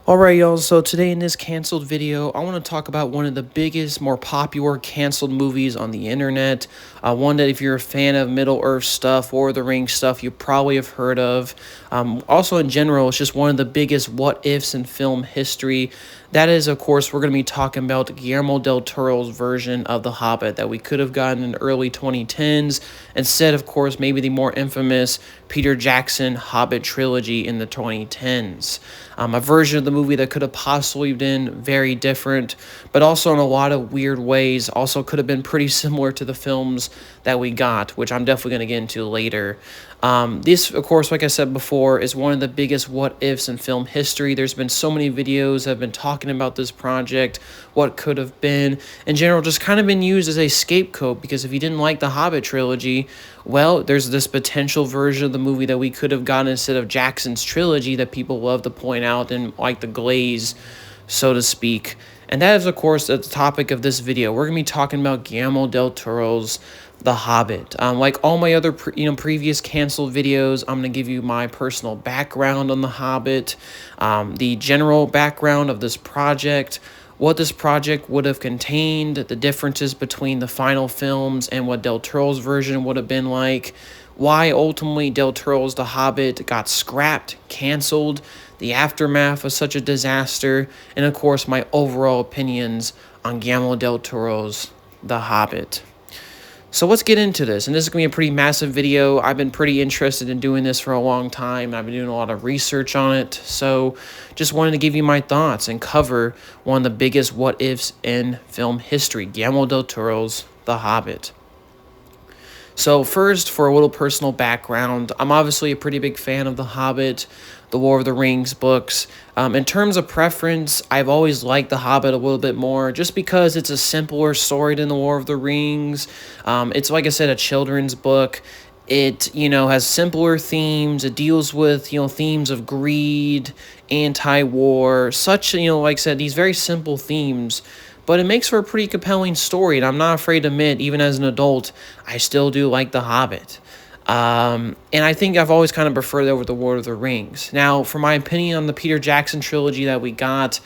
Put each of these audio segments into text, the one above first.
Alright, y'all, so today in this canceled video, I want to talk about one of the biggest, more popular canceled movies on the internet. One that if you're a fan of Middle-earth stuff, War of the Rings stuff, you probably have heard of. Also, in general, it's just one of the biggest what-ifs in film history. That is, of course, we're going to be talking about Guillermo del Toro's version of The Hobbit that we could have gotten in the early 2010s. Instead, of course, maybe the more infamous Peter Jackson Hobbit trilogy in the 2010s. A version of the movie that could have possibly been very different, but also in a lot of weird ways, also could have been pretty similar to the films that we got, which I'm definitely going to get into later. This, of course, like I said before, is one of the biggest what-ifs in film history. There's been so many videos that have been talking about this project, what could have been. In general, just kind of been used as a scapegoat, because if you didn't like the Hobbit trilogy, well, there's this potential version of the movie that we could have gotten instead of Jackson's trilogy that people love to point out and like the glaze, so to speak. And that is, of course, the topic of this video. We're going to be talking about Guillermo del Toro's The Hobbit. Like all my other previous canceled videos, I'm going to give you my personal background on The Hobbit, the general background of this project, what this project would have contained, the differences between the final films and what Del Toro's version would have been like, why ultimately Del Toro's The Hobbit got scrapped, canceled, the aftermath of such a disaster, and of course my overall opinions on Guillermo del Toro's The Hobbit. So let's get into this, and this is going to be a pretty massive video. I've been pretty interested in doing this for a long time, and I've been doing a lot of research on it, so just wanted to give you my thoughts and cover one of the biggest what-ifs in film history, Guillermo del Toro's The Hobbit. So first, for a little personal background, I'm obviously a pretty big fan of The Hobbit, the War of the Rings books. In terms of preference, I've always liked The Hobbit a little bit more, just because it's a simpler story than the War of the Rings. It's, like I said, a children's book. It, has simpler themes. It deals with, themes of greed, anti-war, such, like I said, these very simple themes. But it makes for a pretty compelling story, and I'm not afraid to admit, even as an adult, I still do like The Hobbit. And I think I've always kind of preferred that over the Lord of the Rings. Now, for my opinion on the Peter Jackson trilogy that we got,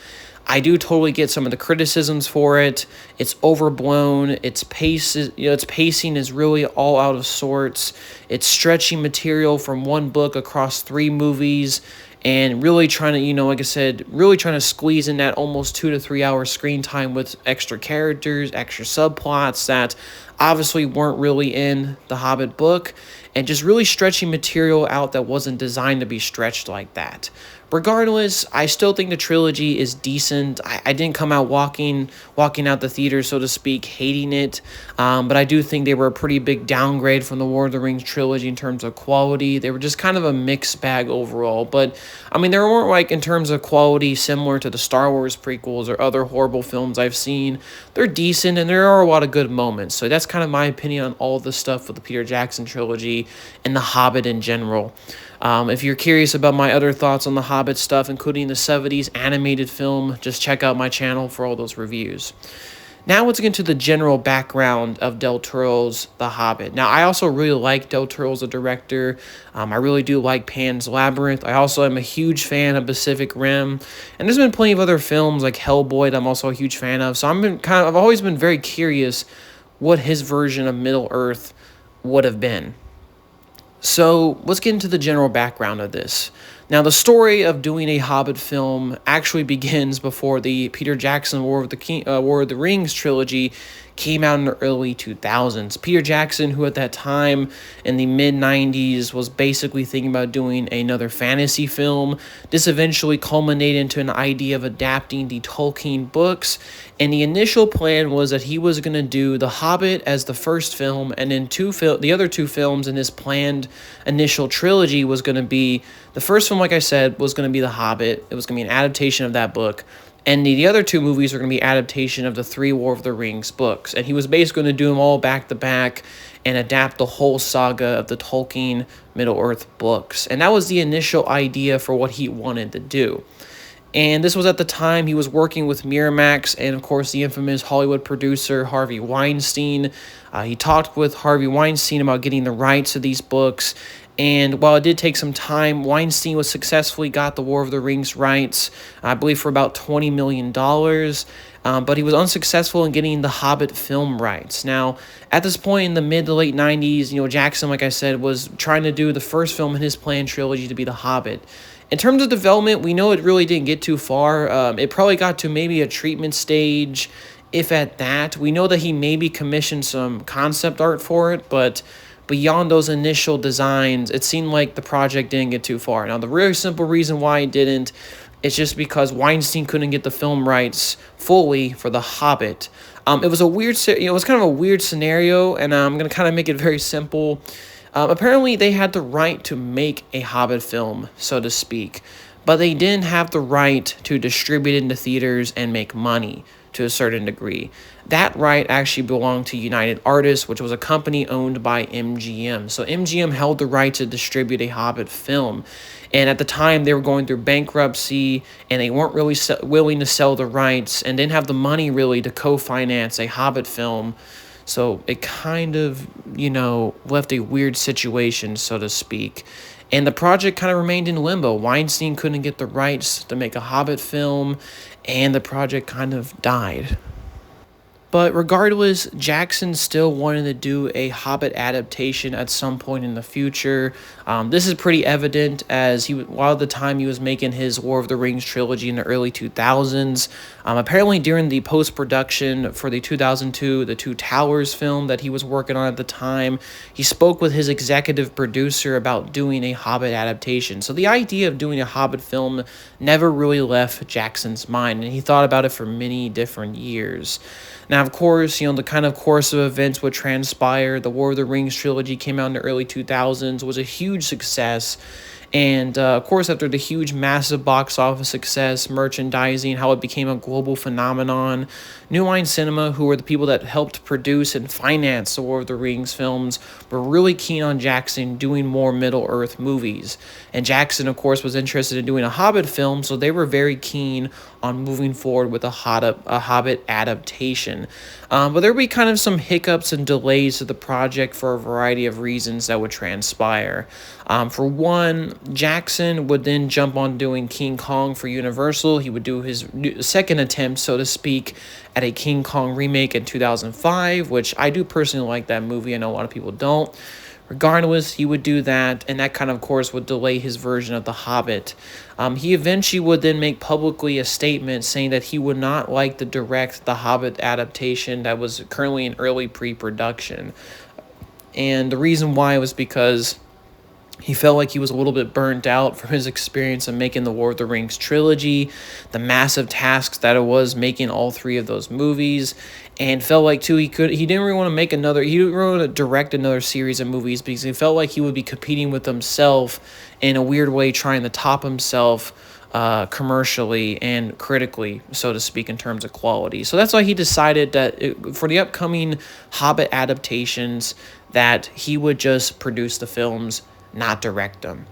I do totally get some of the criticisms for it. It's overblown. Its pacing is really all out of sorts. It's stretching material from one book across 3 movies, and really trying to, like I said, really trying to squeeze in that almost 2 to 3 hour screen time with extra characters, extra subplots that obviously weren't really in the Hobbit book, and just really stretching material out that wasn't designed to be stretched like that. Regardless, I still think the trilogy is decent. I didn't come out walking out the theater, so to speak, hating it. But I do think they were a pretty big downgrade from the War of the Rings trilogy in terms of quality. They were just kind of a mixed bag overall. But, I mean, they weren't, like, in terms of quality, similar to the Star Wars prequels or other horrible films I've seen. They're decent, and there are a lot of good moments. So that's kind of my opinion on all the stuff with the Peter Jackson trilogy and The Hobbit in general. If you're curious about my other thoughts on the Hobbit stuff, including the 70s animated film, just check out my channel for all those reviews. Now let's get into the general background of Del Toro's The Hobbit. Now, I also really like Del Toro as a director. I really do like Pan's Labyrinth. I also am a huge fan of Pacific Rim. And there's been plenty of other films like Hellboy that I'm also a huge fan of. So I've always been very curious what his version of Middle-earth would have been. So let's get into the general background of this. Now, the story of doing a Hobbit film actually begins before the Peter Jackson War of the Rings trilogy came out in the early 2000s. Peter Jackson, who at that time in the mid-90s was basically thinking about doing another fantasy film, this eventually culminated into an idea of adapting the Tolkien books, and the initial plan was that he was going to do The Hobbit as the first film, and then the other 2 films in this planned initial trilogy was going to be, the first film, like I said, was going to be The Hobbit. It was going to be an adaptation of that book. And the other 2 movies are going to be adaptation of the 3 War of the Rings books. And he was basically going to do them all back to back and adapt the whole saga of the Tolkien Middle-earth books. And that was the initial idea for what he wanted to do. And this was at the time he was working with Miramax and, of course, the infamous Hollywood producer Harvey Weinstein. He talked with Harvey Weinstein about getting the rights to these books. And while it did take some time, Weinstein was successfully got the War of the Rings rights, I believe for about $20 million. But he was unsuccessful in getting the Hobbit film rights. Now, at this point in the mid to late 90s, Jackson, like I said, was trying to do the first film in his planned trilogy to be The Hobbit. In terms of development, we know it really didn't get too far. It probably got to maybe a treatment stage, if at that. We know that he maybe commissioned some concept art for it, but beyond those initial designs, it seemed like the project didn't get too far. Now, the very simple reason why it didn't is just because Weinstein couldn't get the film rights fully for The Hobbit. It was a weird, it was kind of a weird scenario, and I'm gonna kind of make it very simple. Apparently, they had the right to make a Hobbit film, so to speak, but they didn't have the right to distribute it into theaters and make money to a certain degree. That right actually belonged to United Artists, which was a company owned by MGM. So MGM held the right to distribute a Hobbit film. And at the time, they were going through bankruptcy, and they weren't really willing to sell the rights and didn't have the money really to co-finance a Hobbit film. So it kind of, left a weird situation, so to speak. And the project kind of remained in limbo. Weinstein couldn't get the rights to make a Hobbit film, and the project kind of died. But regardless, Jackson still wanted to do a Hobbit adaptation at some point in the future. This is pretty evident as while at the time he was making his War of the Rings trilogy in the early 2000s. Apparently during the post-production for the 2002 The Two Towers film that he was working on at the time, he spoke with his executive producer about doing a Hobbit adaptation. So the idea of doing a Hobbit film never really left Jackson's mind, and he thought about it for many different years. Now, of course, the kind of course of events would transpire. The War of the Rings trilogy came out in the early 2000s, was a huge success. And, of course, after the huge, massive box office success, merchandising, how it became a global phenomenon, New Line Cinema, who were the people that helped produce and finance the War of the Rings films, were really keen on Jackson doing more Middle-earth movies. And Jackson, of course, was interested in doing a Hobbit film, so they were very keen on moving forward with a Hobbit adaptation. But there would be kind of some hiccups and delays to the project for a variety of reasons that would transpire. For one, Jackson would then jump on doing King Kong for Universal. He would do his second attempt, so to speak, at a King Kong remake in 2005, which I do personally like that movie. I know a lot of people don't. Regardless, he would do that, and that kind of course would delay his version of The Hobbit. He eventually would then make publicly a statement saying that he would not like to direct The Hobbit adaptation that was currently in early pre-production. And the reason why was because he felt like he was a little bit burnt out from his experience of making the War of the Rings trilogy, the massive tasks that it was making all three of those movies, and felt like too he didn't really want to make another, he didn't really want to direct another series of movies because he felt like he would be competing with himself in a weird way, trying to top himself commercially and critically, so to speak, in terms of quality. So that's why he decided that for the upcoming Hobbit adaptations that he would just produce the films, not direct them.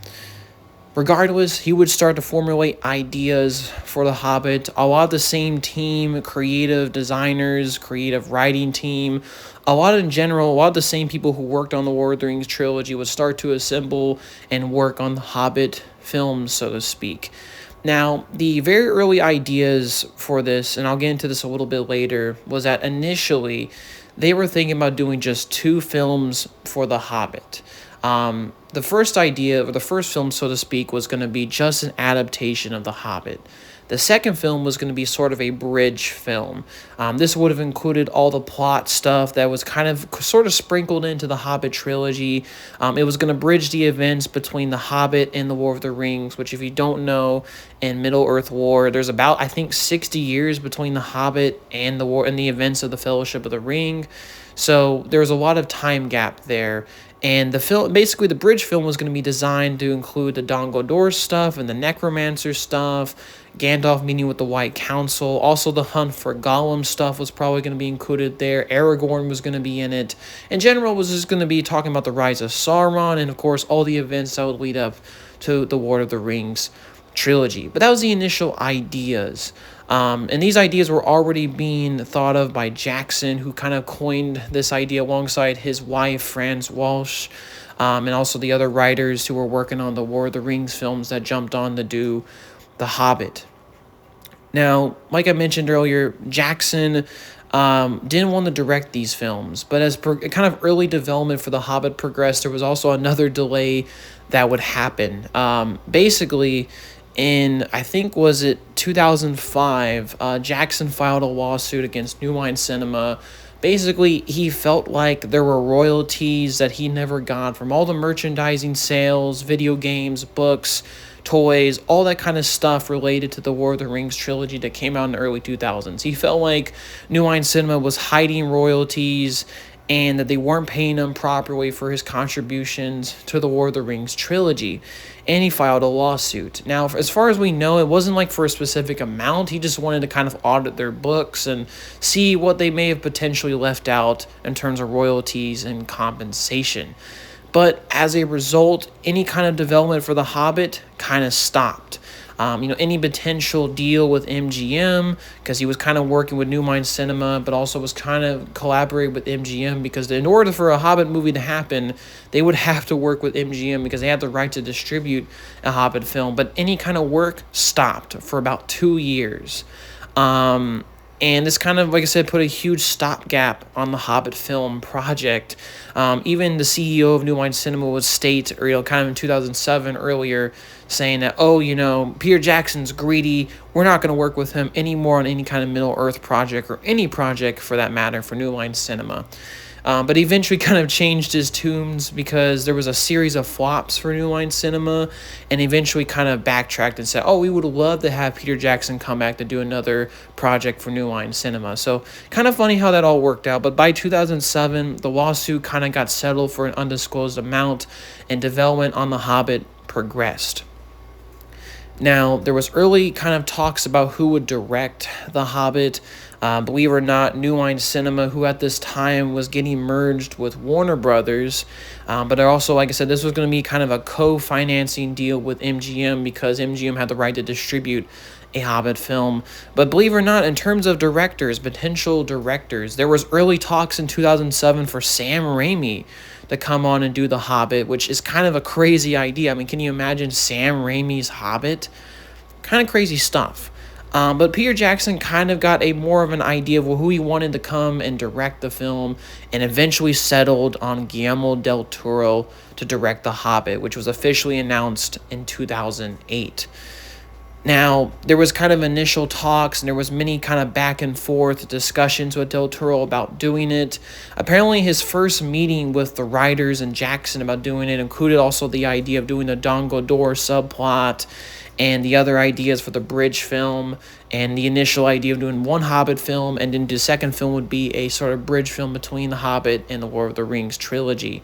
Regardless, he would start to formulate ideas for The Hobbit. A lot of the same team, creative designers, creative writing team, a lot of the same people who worked on the Lord of the Rings trilogy would start to assemble and work on the Hobbit films, so to speak. Now, the very early ideas for this, and I'll get into this a little bit later, was that initially they were thinking about doing just 2 films for The Hobbit. The first idea, or the first film, so to speak, was going to be just an adaptation of The Hobbit. The second film was going to be sort of a bridge film. This would have included all the plot stuff that was kind of sort of sprinkled into the Hobbit trilogy. It was going to bridge the events between The Hobbit and the War of the Rings, which if you don't know, in Middle-earth War, there's about, I think, 60 years between The Hobbit and the war and the events of the Fellowship of the Ring. So there was a lot of time gap there. And the film, basically the bridge film was going to be designed to include the Dol Guldur stuff and the Necromancer stuff, Gandalf meeting with the White Council, also the Hunt for Gollum stuff was probably going to be included there, Aragorn was going to be in it. In general, was just going to be talking about the rise of Sauron and, of course, all the events that would lead up to the Lord of the Rings trilogy. But that was the initial ideas. And these ideas were already being thought of by Jackson, who kind of coined this idea alongside his wife, Franz Walsh. and also the other writers who were working on the War of the Rings films that jumped on to do The Hobbit. Now, like I mentioned earlier, Jackson didn't want to direct these films, but as kind of early development for The Hobbit progressed, there was also another delay that would happen. Basically, in, I think, was it 2005, Jackson filed a lawsuit against New Line Cinema. Basically, he felt like there were royalties that he never got from all the merchandising sales, video games, books, toys, all that kind of stuff related to the War of the Rings trilogy that came out in the early 2000s. He felt like New Line Cinema was hiding royalties and that they weren't paying him properly for his contributions to the War of the Rings trilogy, and he filed a lawsuit. Now, as far as we know, it wasn't like for a specific amount. He just wanted to kind of audit their books and see what they may have potentially left out in terms of royalties and compensation. But as a result, any kind of development for The Hobbit kind of stopped. Any potential deal with MGM, because he was kind of working with New Line Cinema, but also was kind of collaborating with MGM, because in order for a Hobbit movie to happen, they would have to work with MGM because they had the right to distribute a Hobbit film. But any kind of work stopped for about 2 years. And this kind of, like I said, put a huge stopgap on the Hobbit film project. Even the CEO of New Line Cinema would state, or kind of in 2007 earlier, saying that, Peter Jackson's greedy. We're not going to work with him anymore on any kind of Middle Earth project, or any project for that matter, for New Line Cinema. But he eventually kind of changed his tunes because there was a series of flops for New Line Cinema, and eventually kind of backtracked and said, we would love to have Peter Jackson come back to do another project for New Line Cinema. So kind of funny how that all worked out. But by 2007, the lawsuit kind of got settled for an undisclosed amount, and development on The Hobbit progressed. Now, there was early kind of talks about who would direct The Hobbit. Believe it or not, New Line Cinema, who at this time was getting merged with Warner Brothers, but also, like I said, this was going to be kind of a co-financing deal with MGM because MGM had the right to distribute a Hobbit film. But believe it or not, in terms of directors, potential directors, there was early talks in 2007 for Sam Raimi to come on and do The Hobbit, which is kind of a crazy idea. I mean, can you imagine Sam Raimi's Hobbit? Kind of crazy stuff. But Peter Jackson kind of got a more of an idea of who he wanted to come and direct the film, and eventually settled on Guillermo del Toro to direct The Hobbit, which was officially announced in 2008. Now, there was kind of initial talks, and there was many kind of back and forth discussions with Del Toro about doing it. Apparently, his first meeting with the writers and Jackson about doing it included also the idea of doing the Don Godor subplot, and the other ideas for the bridge film, and the initial idea of doing one Hobbit film, and then the second film would be a sort of bridge film between The Hobbit and the Lord of the Rings trilogy.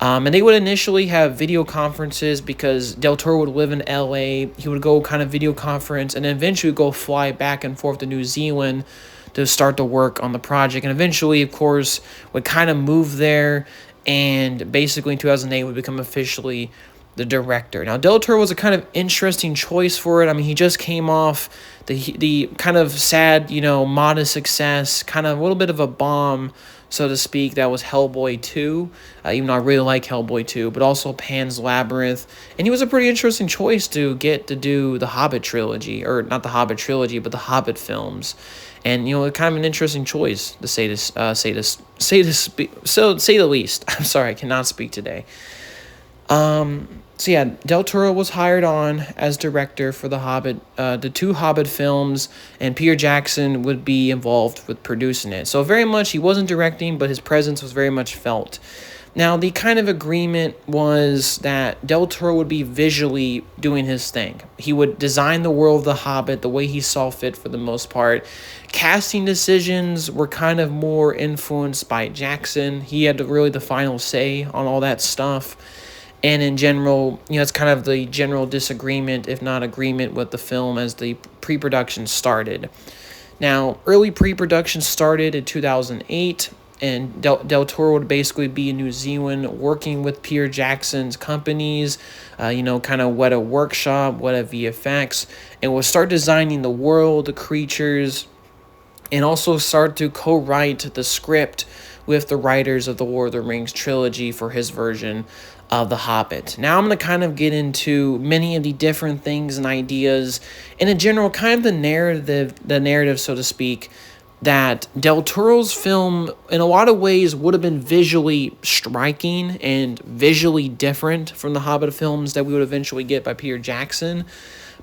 And they would initially have video conferences because Del Toro would live in LA. He would go kind of video conference and then eventually go fly back and forth to New Zealand to start the work on the project. And eventually, of course, would kind of move there, and basically in 2008 would become officially the director. Now, Del Toro was a kind of interesting choice for it. I mean, he just came off the kind of sad, modest success, kind of a little bit of a bomb, so to speak, that was Hellboy 2, even though I really like Hellboy 2, but also Pan's Labyrinth. And he was a pretty interesting choice to get to do the Hobbit trilogy, or not the Hobbit trilogy, but the Hobbit films. And, kind of an interesting choice, to say the least. I'm sorry, I cannot speak today. So yeah, Del Toro was hired on as director for the Hobbit, the 2 Hobbit films, and Peter Jackson would be involved with producing it. So very much, he wasn't directing, but his presence was very much felt. Now, the kind of agreement was that Del Toro would be visually doing his thing. He would design the world of the Hobbit the way he saw fit for the most part. Casting decisions were kind of more influenced by Jackson. He had really the final say on all that stuff. And in general, it's kind of the general disagreement, if not agreement, with the film as the pre-production started. Now, early pre-production started in 2008, and Del Toro would basically be in New Zealand working with Peter Jackson's companies, kind of Weta Workshop, Weta VFX, and would start designing the world, the creatures, and also start to co-write the script with the writers of the Lord of the Rings trilogy for his version of The Hobbit. Now I'm going to kind of get into many of the different things and ideas, and in general, kind of the narrative, so to speak, that Del Toro's film, in a lot of ways, would have been visually striking and visually different from the Hobbit films that we would eventually get by Peter Jackson.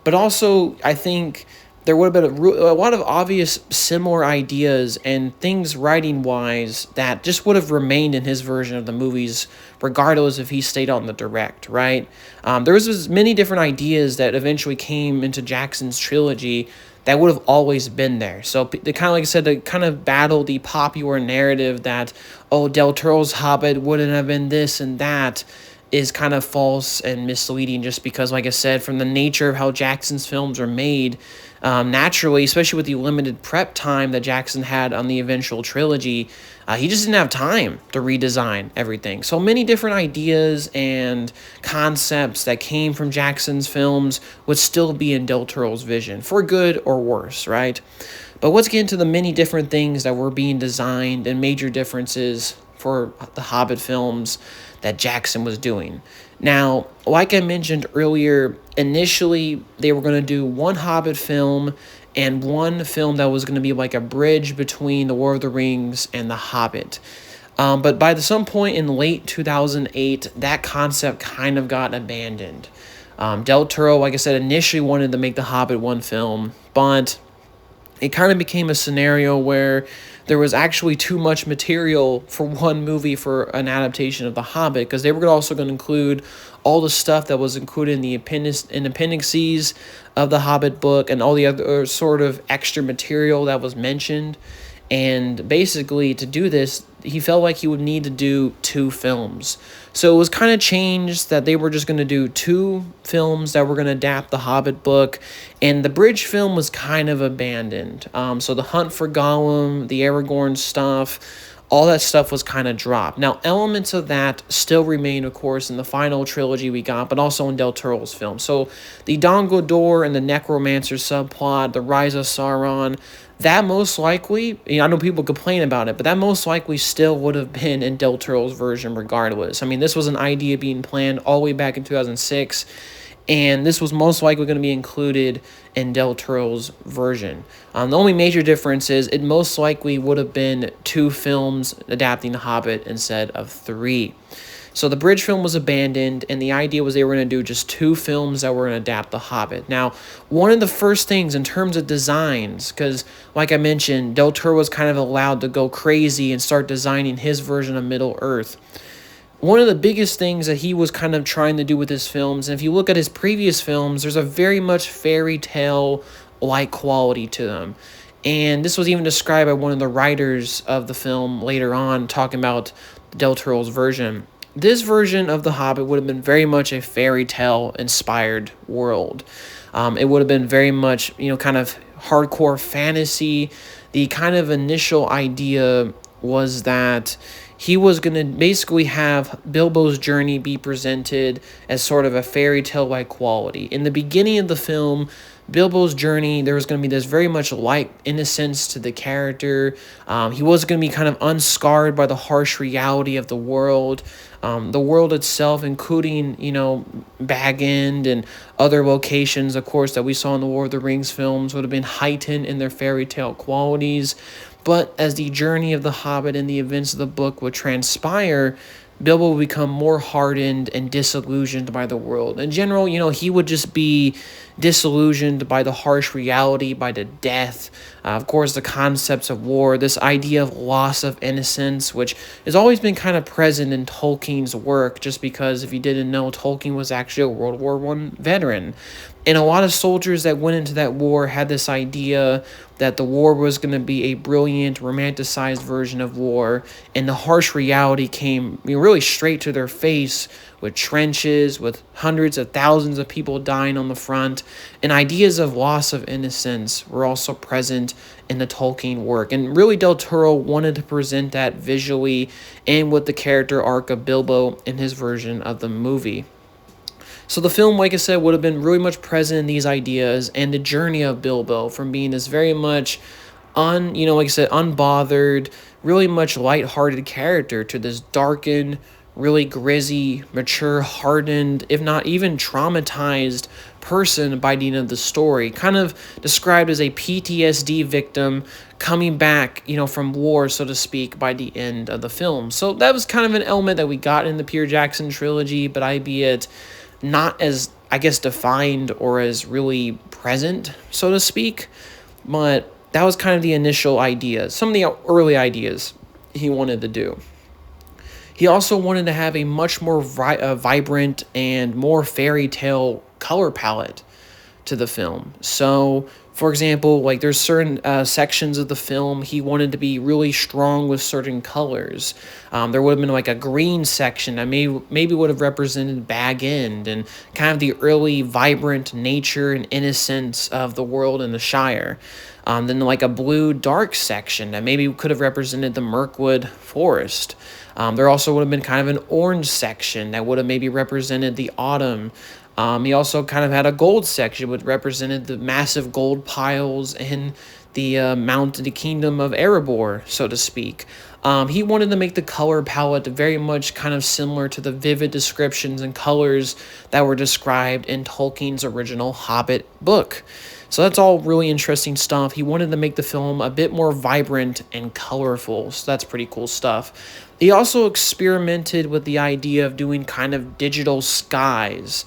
But also, I think there would have been a lot of obvious similar ideas and things writing-wise that just would have remained in his version of the movies, regardless if he stayed on the direct, right? There was as many different ideas that eventually came into Jackson's trilogy that would have always been there. So they kind of, like I said, they kind of battle the popular narrative that, oh, Del Toro's Hobbit wouldn't have been this and that, is kind of false and misleading, just because, like I said, from the nature of how Jackson's films are made, naturally, especially with the limited prep time that Jackson had on the eventual trilogy, he just didn't have time to redesign everything. So many different ideas and concepts that came from Jackson's films would still be in Del Toro's vision, for good or worse, right? But let's get into the many different things that were being designed and major differences for the Hobbit films that Jackson was doing. Now, like I mentioned earlier, initially they were going to do one Hobbit film and one film that was going to be like a bridge between The Lord of the Rings and The Hobbit. But by some point in late 2008, that concept kind of got abandoned. Del Toro, like I said, initially wanted to make The Hobbit one film, but it kind of became a scenario where there was actually too much material for one movie for an adaptation of The Hobbit, because they were also going to include all the stuff that was included in the appendices of the Hobbit book and all the other sort of extra material that was mentioned. And basically, to do this, he felt like he would need to do two films. So it was kind of changed that they were just going to do two films that were going to adapt the Hobbit book, and the bridge film was kind of abandoned. So the hunt for Gollum, the Aragorn stuff, all that stuff was kind of dropped. Now, elements of that still remain, of course, in the final trilogy we got, but also in Del Toro's film. So the Dol Guldur and the Necromancer subplot, the Rise of Sauron, that most likely, I know people complain about it, but that most likely still would have been in Del Toro's version regardless. I mean, this was an idea being planned all the way back in 2006, and this was most likely going to be included in Del Toro's version. The only major difference is it most likely would have been two films adapting The Hobbit instead of three. So the bridge film was abandoned, and the idea was they were going to do just two films that were going to adapt The Hobbit. Now, one of the first things in terms of designs, because like I mentioned, Del Toro was kind of allowed to go crazy and start designing his version of Middle-earth. One of the biggest things that he was kind of trying to do with his films, and if you look at his previous films, there's a very much fairy tale-like quality to them. And this was even described by one of the writers of the film later on, talking about Del Toro's version. This version of The Hobbit would have been very much a fairy tale inspired world. It would have been very much, kind of hardcore fantasy. The kind of initial idea was that he was going to basically have Bilbo's journey be presented as sort of a fairy tale-like quality. In the beginning of the film, Bilbo's journey, there was going to be this very much light innocence to the character. He was going to be kind of unscarred by the harsh reality of the world. The world itself, including, Bag End and other locations, of course, that we saw in the Lord of the Rings films, would have been heightened in their fairy tale qualities. But as the journey of the Hobbit and the events of the book would transpire, Bilbo would become more hardened and disillusioned by the world. In general, he would just be disillusioned by the harsh reality, by the death, of course, the concepts of war, this idea of loss of innocence, which has always been kind of present in Tolkien's work, just because if you didn't know, Tolkien was actually a World War I veteran. And a lot of soldiers that went into that war had this idea that the war was going to be a brilliant, romanticized version of war, and the harsh reality came really straight to their face, with trenches, with hundreds of thousands of people dying on the front, and ideas of loss of innocence were also present in the Tolkien work. And really, Del Toro wanted to present that visually and with the character arc of Bilbo in his version of the movie. So the film, like I said, would have been really much present in these ideas and the journey of Bilbo from being this very much like I said, unbothered, really much lighthearted character to this darkened, really grizzy, mature, hardened, if not even traumatized person by the end of the story. Kind of described as a PTSD victim coming back, from war, so to speak, by the end of the film. So that was kind of an element that we got in the Peter Jackson trilogy, but albeit not as, I guess, defined or as really present, so to speak. But that was kind of the initial idea, some of the early ideas he wanted to do. He also wanted to have a much more vibrant and more fairy tale color palette to the film. So, for example, like there's certain sections of the film he wanted to be really strong with certain colors. There would have been like a green section that maybe would have represented Bag End and kind of the early vibrant nature and innocence of the world in the Shire. Then like a blue dark section that maybe could have represented the Mirkwood Forest. There also would have been kind of an orange section that would have maybe represented the autumn. He also kind of had a gold section which represented the massive gold piles in the mountain kingdom of Erebor, so to speak. He wanted to make the color palette very much kind of similar to the vivid descriptions and colors that were described in Tolkien's original Hobbit book. So that's all really interesting stuff. He wanted to make the film a bit more vibrant and colorful, so that's pretty cool stuff. He also experimented with the idea of doing kind of digital skies.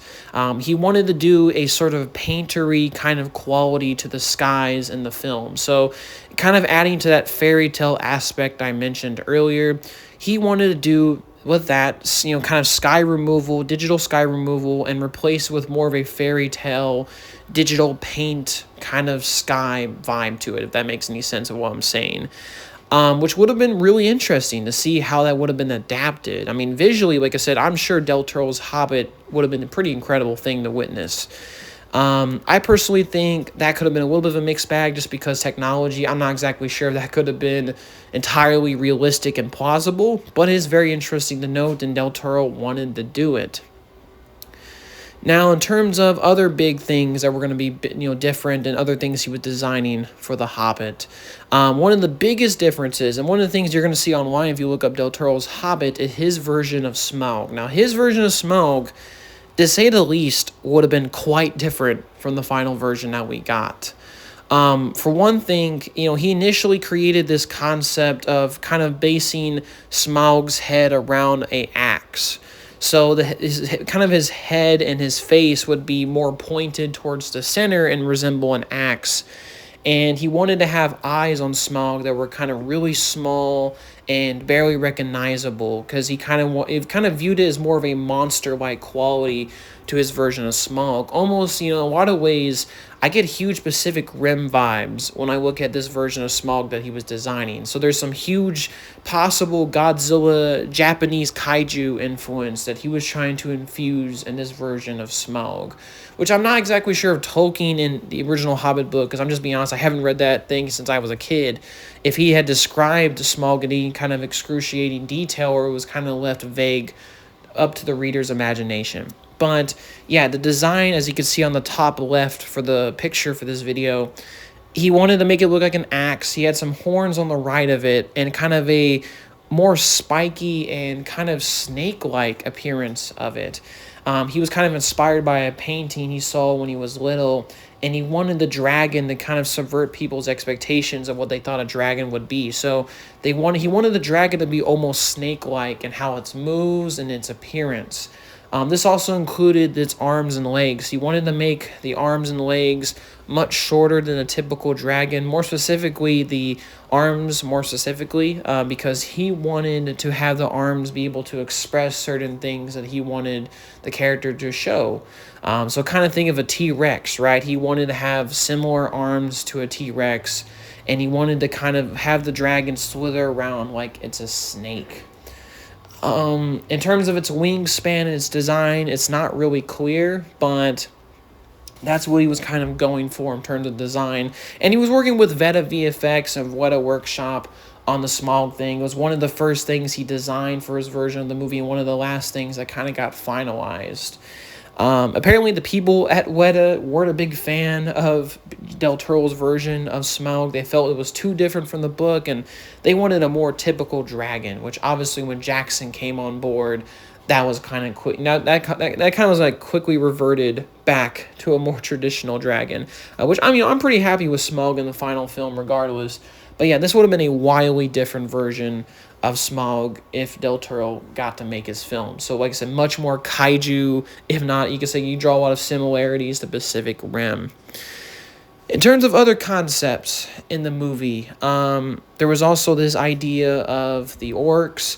He wanted to do a sort of paintery kind of quality to the skies in the film. So kind of adding to that fairy tale aspect I mentioned earlier, he wanted to do with that, kind of sky removal, digital sky removal, and replace with more of a fairy tale, digital paint kind of sky vibe to it, if that makes any sense of what I'm saying. Which would have been really interesting to see how that would have been adapted. I mean, visually, like I said, I'm sure Del Toro's Hobbit would have been a pretty incredible thing to witness. I personally think that could have been a little bit of a mixed bag just because technology, I'm not exactly sure if that could have been entirely realistic and plausible, but it is very interesting to note, and Del Toro wanted to do it. Now, in terms of other big things that were going to be, different and other things he was designing for The Hobbit, one of the biggest differences, and one of the things you're going to see online if you look up Del Toro's Hobbit, is his version of Smaug. Now, his version of Smaug, to say the least, would have been quite different from the final version that we got. For one thing, he initially created this concept of kind of basing Smaug's head around an axe. So his head and his face would be more pointed towards the center and resemble an axe. And he wanted to have eyes on Smaug that were kind of really small and barely recognizable because he kind of viewed it as more of a monster-like quality to his version of Smaug. Almost, in a lot of ways, I get huge Pacific Rim vibes when I look at this version of Smaug that he was designing. So there's some huge possible Godzilla Japanese kaiju influence that he was trying to infuse in this version of Smaug, which I'm not exactly sure if Tolkien in the original Hobbit book, because I'm just being honest, I haven't read that thing since I was a kid, if he had described Smaug in any kind of excruciating detail or it was kind of left vague up to the reader's imagination. But yeah, the design, as you can see on the top left for the picture for this video, he wanted to make it look like an axe. He had some horns on the right of it and kind of a more spiky and kind of snake-like appearance of it. He was kind of inspired by a painting he saw when he was little, and he wanted the dragon to kind of subvert people's expectations of what they thought a dragon would be. So he wanted the dragon to be almost snake-like in how it moves and its appearance. This also included its arms and legs. He wanted to make the arms and legs much shorter than a typical dragon, more specifically the arms because he wanted to have the arms be able to express certain things that he wanted the character to show. So kind of think of a T-Rex, right? He wanted to have similar arms to a T-Rex, and he wanted to kind of have the dragon slither around like it's a snake. In terms of its wingspan and its design, it's not really clear, but that's what he was kind of going for in terms of design. And he was working with Veta VFX and Weta Workshop on the Smaug thing. It was one of the first things he designed for his version of the movie and one of the last things that kind of got finalized. Apparently, the people at Weta weren't a big fan of Del Toro's version of Smaug. They felt it was too different from the book, and they wanted a more typical dragon. Which obviously, when Jackson came on board, that was kind of quick. Now that kind of was like quickly reverted back to a more traditional dragon. Which I mean, I'm pretty happy with Smaug in the final film, regardless. But yeah, this would have been a wildly different version of Smaug if Del Toro got to make his film. So like I said, much more kaiju. If not, you could say you draw a lot of similarities to Pacific Rim. In terms of other concepts in the movie, there was also this idea of the orcs.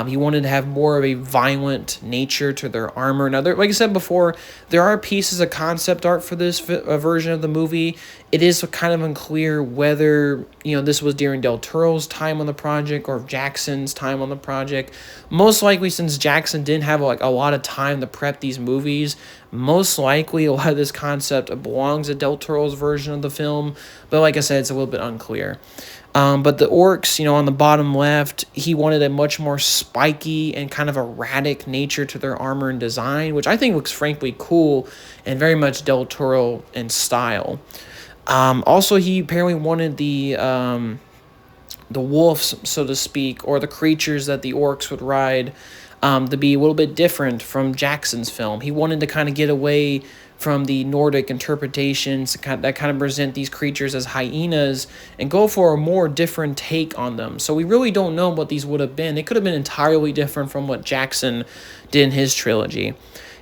He wanted to have more of a violent nature to their armor. Now, like I said before, there are pieces of concept art for this version of the movie. It is kind of unclear whether this was during Del Toro's time on the project or Jackson's time on the project. Most likely, since Jackson didn't have like a lot of time to prep these movies, most likely a lot of this concept belongs to Del Toro's version of the film. But like I said, it's a little bit unclear. But the orcs, on the bottom left, he wanted a much more spiky and kind of erratic nature to their armor and design, which I think looks frankly cool and very much Del Toro in style. Also, he apparently wanted the wolves, so to speak, or the creatures that the orcs would ride, to be a little bit different from Jackson's film. He wanted to kind of get away from the Nordic interpretations that kind of present these creatures as hyenas and go for a more different take on them. So we really don't know what these would have been. They could have been entirely different from what Jackson did in his trilogy.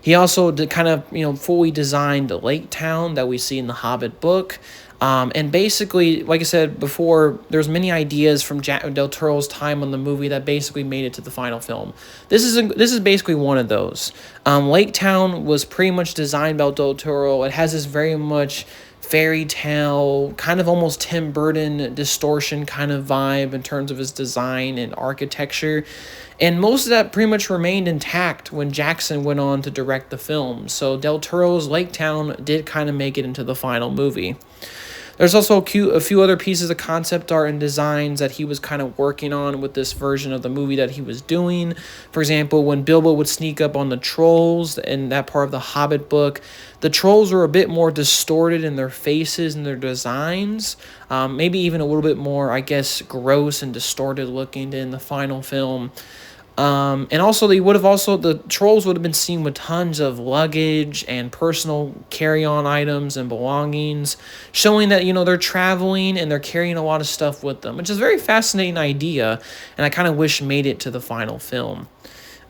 He also did kind of, fully designed the lake town that we see in the Hobbit book. And basically, like I said before, there's many ideas from Del Toro's time on the movie that basically made it to the final film. This is basically one of those. Lake Town was pretty much designed by Del Toro. It has this very much fairy tale, kind of almost Tim Burton distortion kind of vibe in terms of his design and architecture. And most of that pretty much remained intact when Jackson went on to direct the film. So Del Toro's Lake Town did kind of make it into the final movie. There's also a few other pieces of concept art and designs that he was kind of working on with this version of the movie that he was doing. For example, when Bilbo would sneak up on the trolls in that part of the Hobbit book, the trolls were a bit more distorted in their faces and their designs. Maybe even a little bit more, I guess, gross and distorted looking in the final film. And also the trolls would have been seen with tons of luggage and personal carry-on items and belongings, showing that, they're traveling and they're carrying a lot of stuff with them, which is a very fascinating idea, and I kind of wish made it to the final film.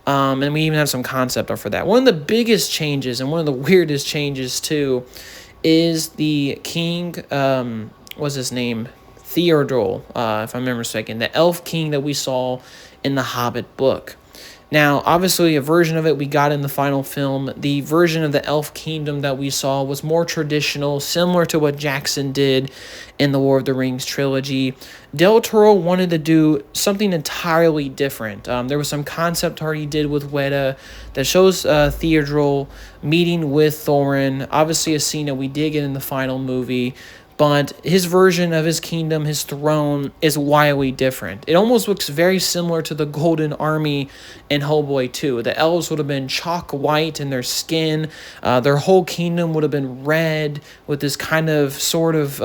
And we even have some concept art for that. One of the biggest changes, and one of the weirdest changes too, is the king, what's his name? Theodore, if I remember mistaken, the elf king that we saw in the Hobbit book. Now, obviously, a version of it we got in the final film. The version of the elf kingdom that we saw was more traditional, similar to what Jackson did in the Lord of the Rings trilogy. Del Toro wanted to do something entirely different. There was some concept art he did with Weta that shows Theodore meeting with Thorin. Obviously, a scene that we did get in the final movie. But his version of his kingdom, his throne, is wildly different. It almost looks very similar to the Golden Army in Hellboy 2. The elves would have been chalk white in their skin. Their whole kingdom would have been red with this kind of sort of,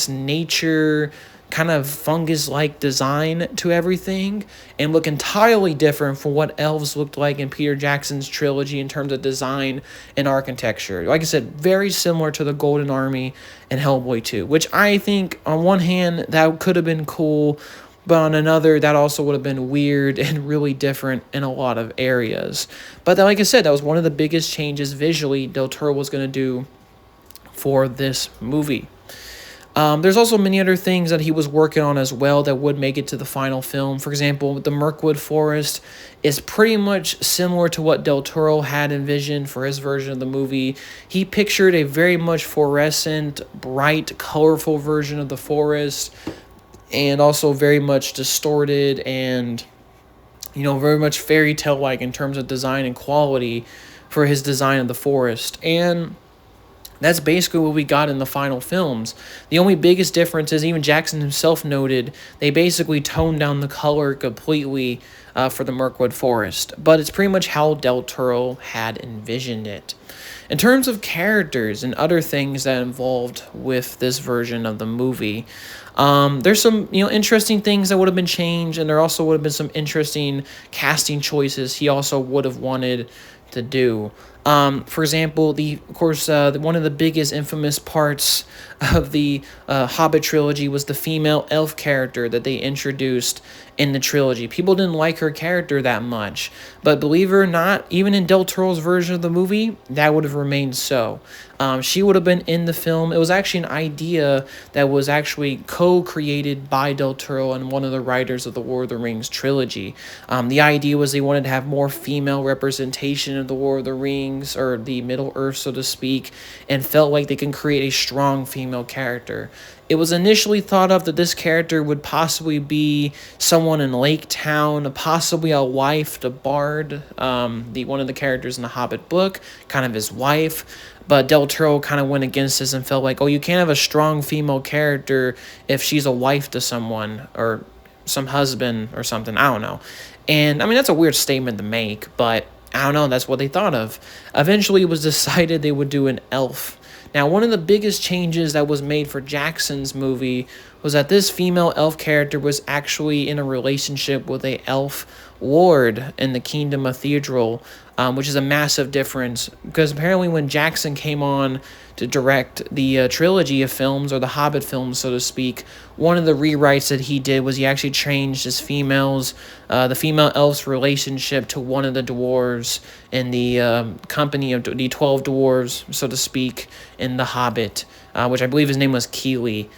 nature, kind of fungus-like design to everything, and look entirely different from what elves looked like in Peter Jackson's trilogy in terms of design and architecture. Like I said, very similar to the Golden Army and Hellboy 2, which I think on one hand that could have been cool, but on another that also would have been weird and really different in a lot of areas. But like I said, that was one of the biggest changes visually Del Toro was going to do for this movie. There's also many other things that he was working on as well that would make it to the final film. For example, the Mirkwood Forest is pretty much similar to what Del Toro had envisioned for his version of the movie. He pictured a very much fluorescent, bright, colorful version of the forest, and also very much distorted and, very much fairy tale-like in terms of design and quality for his design of the forest. And That's basically what we got in the final films. The only biggest difference is, even Jackson himself noted, they basically toned down the color completely for the Mirkwood Forest. But it's pretty much how Del Toro had envisioned it. In terms of characters and other things that involved with this version of the movie, there's some interesting things that would have been changed, and there also would have been some interesting casting choices he also would have wanted to do. For example, one of the biggest infamous parts of the Hobbit trilogy was the female elf character that they introduced in the trilogy. People didn't like her character that much, but believe it or not, even in Del Toro's version of the movie, that would have remained so. She would have been in the film. It was actually an idea that was actually co-created by Del Toro and one of the writers of the War of the Rings trilogy. The idea was they wanted to have more female representation of the War of the Rings, or the Middle Earth, so to speak, and felt like they can create a strong female character. It was initially thought of that this character would possibly be someone in Lake Town, possibly a wife to Bard, one of the characters in the Hobbit book, kind of his wife. But Del Toro kind of went against this and felt like, oh, you can't have a strong female character if she's a wife to someone or some husband or something. I don't know. And I mean, that's a weird statement to make, but I don't know. That's what they thought of. Eventually, it was decided they would do an elf. Now, one of the biggest changes that was made for Jackson's movie was that this female elf character was actually in a relationship with a elf lord in the Kingdom of Theodril, which is a massive difference, because apparently when Jackson came on to direct the trilogy of films, or the Hobbit films, so to speak, one of the rewrites that he did was he actually changed the female elf's relationship to one of the dwarves in the company of the 12 dwarves, so to speak, in the Hobbit, which I believe his name was Keeley.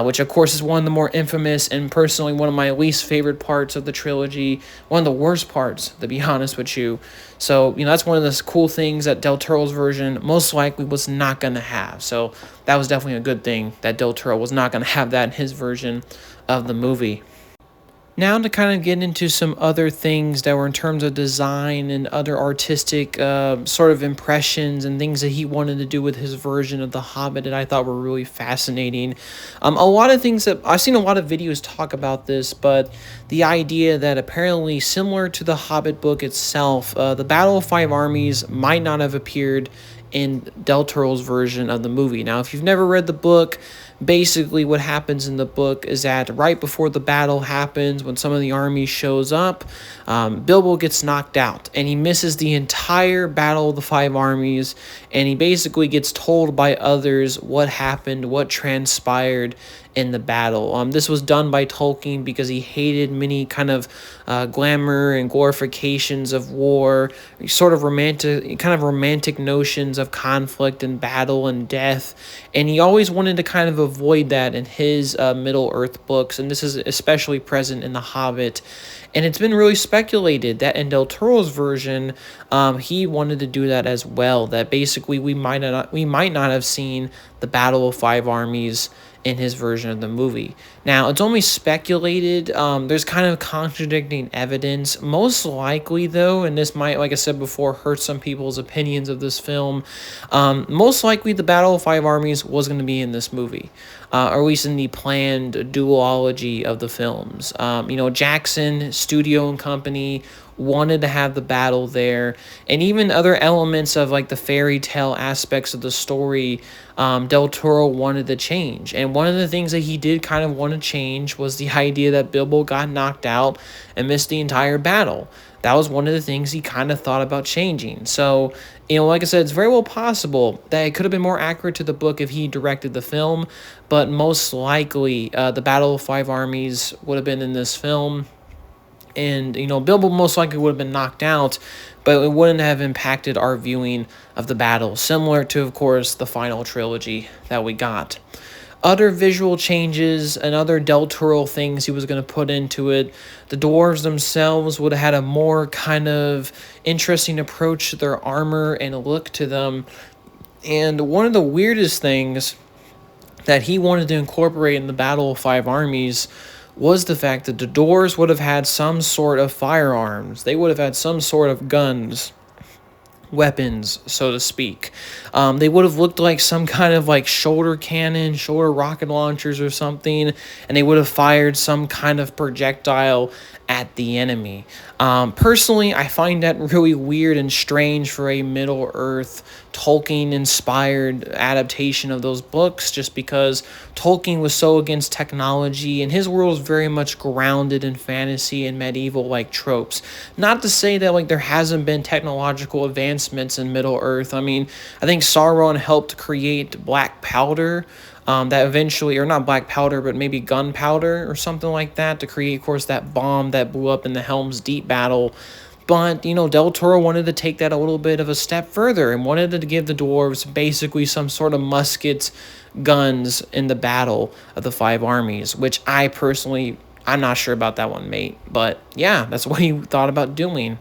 Which, of course, is one of the more infamous and personally one of my least favorite parts of the trilogy. One of the worst parts, to be honest with you. So, that's one of the cool things that Del Toro's version most likely was not going to have. So, that was definitely a good thing that Del Toro was not going to have that in his version of the movie. Now to kind of get into some other things that were in terms of design and other artistic sort of impressions and things that he wanted to do with his version of The Hobbit that I thought were really fascinating. A lot of things that I've seen a lot of videos talk about this, but the idea that apparently similar to the Hobbit book itself, the Battle of Five Armies might not have appeared in Del Toro's version of the movie. Now, if you've never read the book, basically what happens in the book is that right before the battle happens, when some of the army shows up, Bilbo gets knocked out, and he misses the entire Battle of the Five Armies, and he basically gets told by others what happened, what transpired in the battle. This was done by Tolkien because he hated many kind of glamour and glorifications of war, sort of romantic notions of conflict and battle and death, and he always wanted to kind of avoid that in his Middle-earth books, and this is especially present in The Hobbit. And it's been really speculated that in Del Toro's version, he wanted to do that as well, that basically we might not have seen the Battle of Five Armies in his version of the movie. Now, it's only speculated. There's kind of contradicting evidence. Most likely, though, and this might, like I said before, hurt some people's opinions of this film, most likely the Battle of Five Armies was going to be in this movie, or at least in the planned duology of the films. Jackson, studio and company wanted to have the battle there, and even other elements of like the fairy tale aspects of the story, Del Toro wanted to change. And one of the things that he did kind of want to change was the idea that Bilbo got knocked out and missed the entire battle. That was one of the things he kind of thought about changing. So, like I said, it's very well possible that it could have been more accurate to the book if he directed the film, but most likely the Battle of Five Armies would have been in this film. And, Bilbo most likely would have been knocked out, but it wouldn't have impacted our viewing of the battle, similar to, of course, the final trilogy that we got. Other visual changes and other Del Toro things he was going to put into it, the dwarves themselves would have had a more kind of interesting approach to their armor and look to them. And one of the weirdest things that he wanted to incorporate in the Battle of Five Armies was the fact that the dwarves would have had some sort of firearms. They would have had some sort of guns. weapons, so to speak. They would have looked like some kind of like shoulder cannon, shoulder rocket launchers or something, and they would have fired some kind of projectile at the enemy. Personally, I find that really weird and strange for a Middle Earth Tolkien inspired adaptation of those books, just because Tolkien was so against technology and his world is very much grounded in fantasy and medieval like tropes. Not to say that like there hasn't been technological advancements in Middle Earth. I mean, I think Sauron helped create black powder, that eventually, or not black powder, but maybe gunpowder or something like that to create, of course, that bomb that blew up in the Helm's Deep battle. But, Del Toro wanted to take that a little bit of a step further and wanted to give the dwarves basically some sort of muskets, guns in the battle of the five armies, which I'm not sure about that one, mate. But yeah, that's what he thought about doing.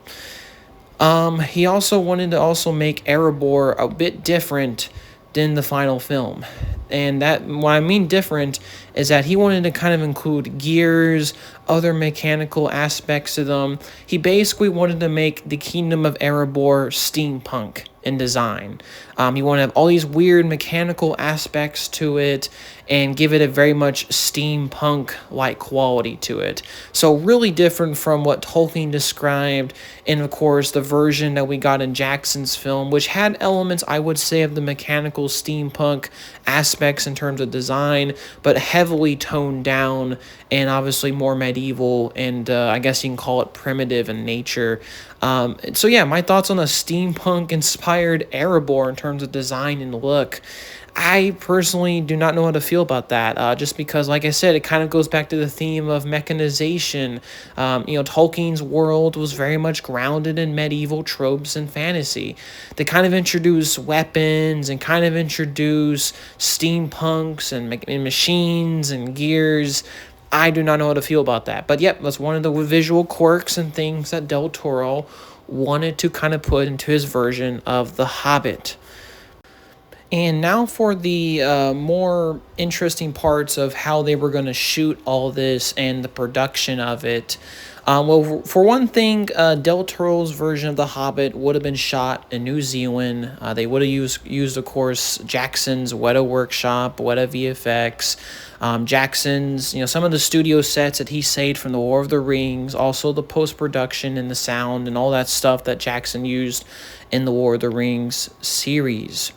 He also wanted to also make Erebor a bit different than the final film. And that, what I mean different, is that he wanted to kind of include gears, other mechanical aspects to them. He basically wanted to make the Kingdom of Erebor steampunk in design. He wanted to have all these weird mechanical aspects to it and give it a very much steampunk-like quality to it. So really different from what Tolkien described in, of course, the version that we got in Jackson's film, which had elements, I would say, of the mechanical steampunk aspects in terms of design, but heavily toned down and obviously more medieval and I guess you can call it primitive in nature. So yeah, my thoughts on a steampunk-inspired Erebor in terms of design and look. I personally do not know how to feel about that, just because, like I said, it kind of goes back to the theme of mechanization. Tolkien's world was very much grounded in medieval tropes and fantasy. They kind of introduce weapons and kind of introduce steampunks and machines and gears. I do not know how to feel about that. But yep, that's one of the visual quirks and things that Del Toro wanted to kind of put into his version of The Hobbit. And now for the more interesting parts of how they were going to shoot all this and the production of it. Well, for one thing, Del Toro's version of The Hobbit would have been shot in New Zealand. They would have used, of course, Jackson's Weta Workshop, Weta VFX, Jackson's, some of the studio sets that he saved from The War of the Rings, also the post-production and the sound and all that stuff that Jackson used in the War of the Rings series.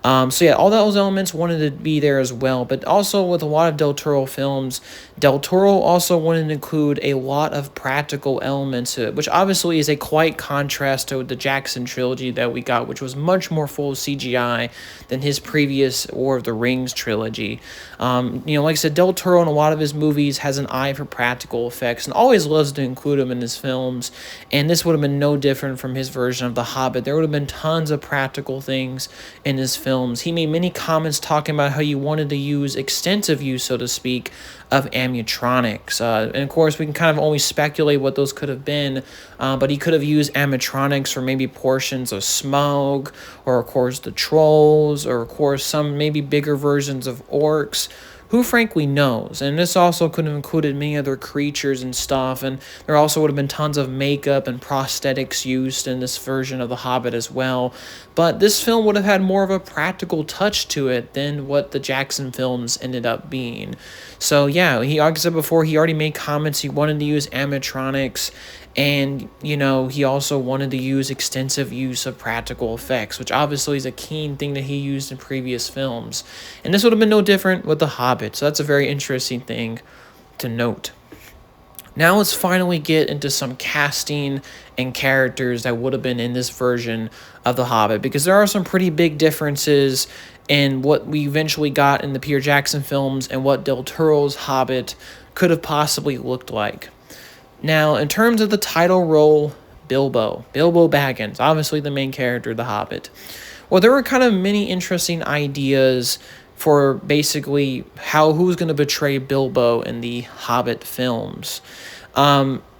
So yeah, all those elements wanted to be there as well, but also with a lot of Del Toro films, Del Toro also wanted to include a lot of practical elements to it, which obviously is a quite contrast to the Jackson trilogy that we got, which was much more full of CGI than his previous War of the Rings trilogy. Like I said, Del Toro in a lot of his movies has an eye for practical effects and always loves to include them in his films, and this would have been no different from his version of The Hobbit. There would have been tons of practical things in his films. He made many comments talking about how he wanted to use extensive use, so to speak, of animatronics. And of course, we can kind of only speculate what those could have been, but he could have used animatronics for maybe portions of Smaug, or of course the trolls, or of course some maybe bigger versions of orcs. Who frankly knows? And this also could have included many other creatures and stuff, and there also would have been tons of makeup and prosthetics used in this version of The Hobbit as well. But this film would have had more of a practical touch to it than what the Jackson films ended up being. So yeah, like I said before, he already made comments. He wanted to use animatronics, and, he also wanted to use extensive use of practical effects, which obviously is a keen thing that he used in previous films. And this would have been no different with The Hobbit, so that's a very interesting thing to note. Now let's finally get into some casting and characters that would have been in this version of The Hobbit, because there are some pretty big differences in what we eventually got in the Peter Jackson films and what Del Toro's Hobbit could have possibly looked like. Now, in terms of the title role, Bilbo Baggins, obviously the main character of The Hobbit. Well, there were kind of many interesting ideas for basically who's going to portray Bilbo in the Hobbit films.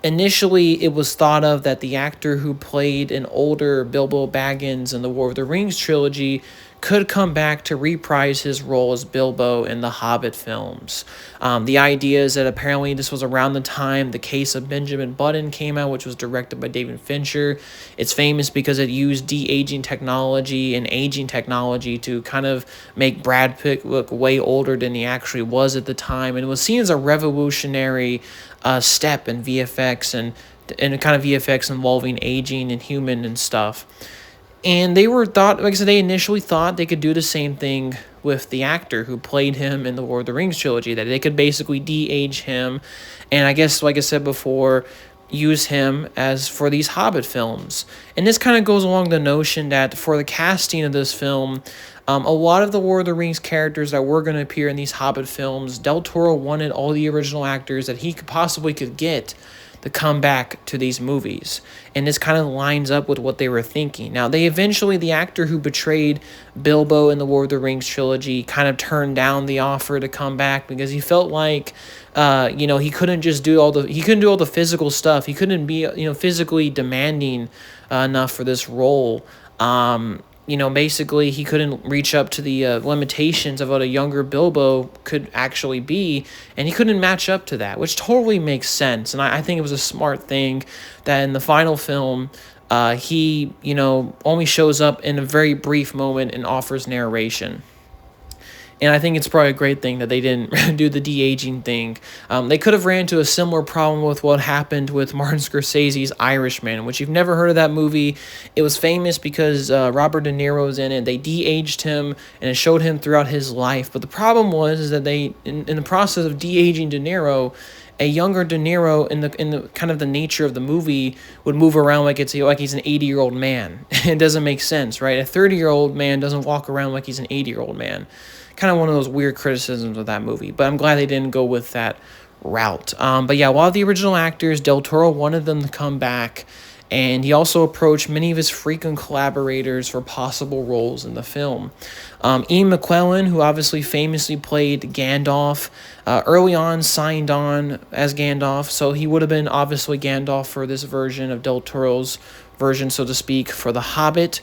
Initially, it was thought of that the actor who played an older Bilbo Baggins in the War of the Rings trilogy could come back to reprise his role as Bilbo in the Hobbit films. The idea is that apparently this was around the time The Case of Benjamin Button came out, which was directed by David Fincher. It's famous because it used de-aging technology and aging technology to kind of make Brad Pitt look way older than he actually was at the time, and it was seen as a revolutionary step in VFX and kind of VFX involving aging and human and stuff. And they were thought, like I said, they initially thought they could do the same thing with the actor who played him in the Lord of the Rings trilogy, that they could basically de-age him, and I guess, like I said before, use him as for these Hobbit films. And this kind of goes along the notion that for the casting of this film, a lot of the Lord of the Rings characters that were going to appear in these Hobbit films, Del Toro wanted all the original actors that he could get to come back to these movies. And this kind of lines up with what they were thinking. Now, the actor who betrayed Bilbo in the Lord of the Rings trilogy kind of turned down the offer to come back because he felt like, he couldn't do all the physical stuff. He couldn't be, physically demanding enough for this role. Basically he couldn't reach up to the limitations of what a younger Bilbo could actually be, and he couldn't match up to that, which totally makes sense. And I think it was a smart thing that in the final film, he, only shows up in a very brief moment and offers narration. And I think it's probably a great thing that they didn't do the de-aging thing. They could have ran into a similar problem with what happened with Martin Scorsese's Irishman, which you've never heard of that movie. It was famous because Robert De Niro was in it. They de-aged him, and it showed him throughout his life. But the problem was that they, in the process of de-aging De Niro, a younger De Niro in the kind of the nature of the movie would move around like he's an 80-year-old man. It doesn't make sense, right? A 30-year-old man doesn't walk around like he's an 80-year-old man. Kind of one of those weird criticisms of that movie, but I'm glad they didn't go with that route. But yeah, while the original actors, Del Toro wanted them to come back, and he also approached many of his frequent collaborators for possible roles in the film. Ian McKellen, who obviously famously played Gandalf, early on signed on as Gandalf, so he would have been obviously Gandalf for this version of Del Toro's version, so to speak, for The Hobbit.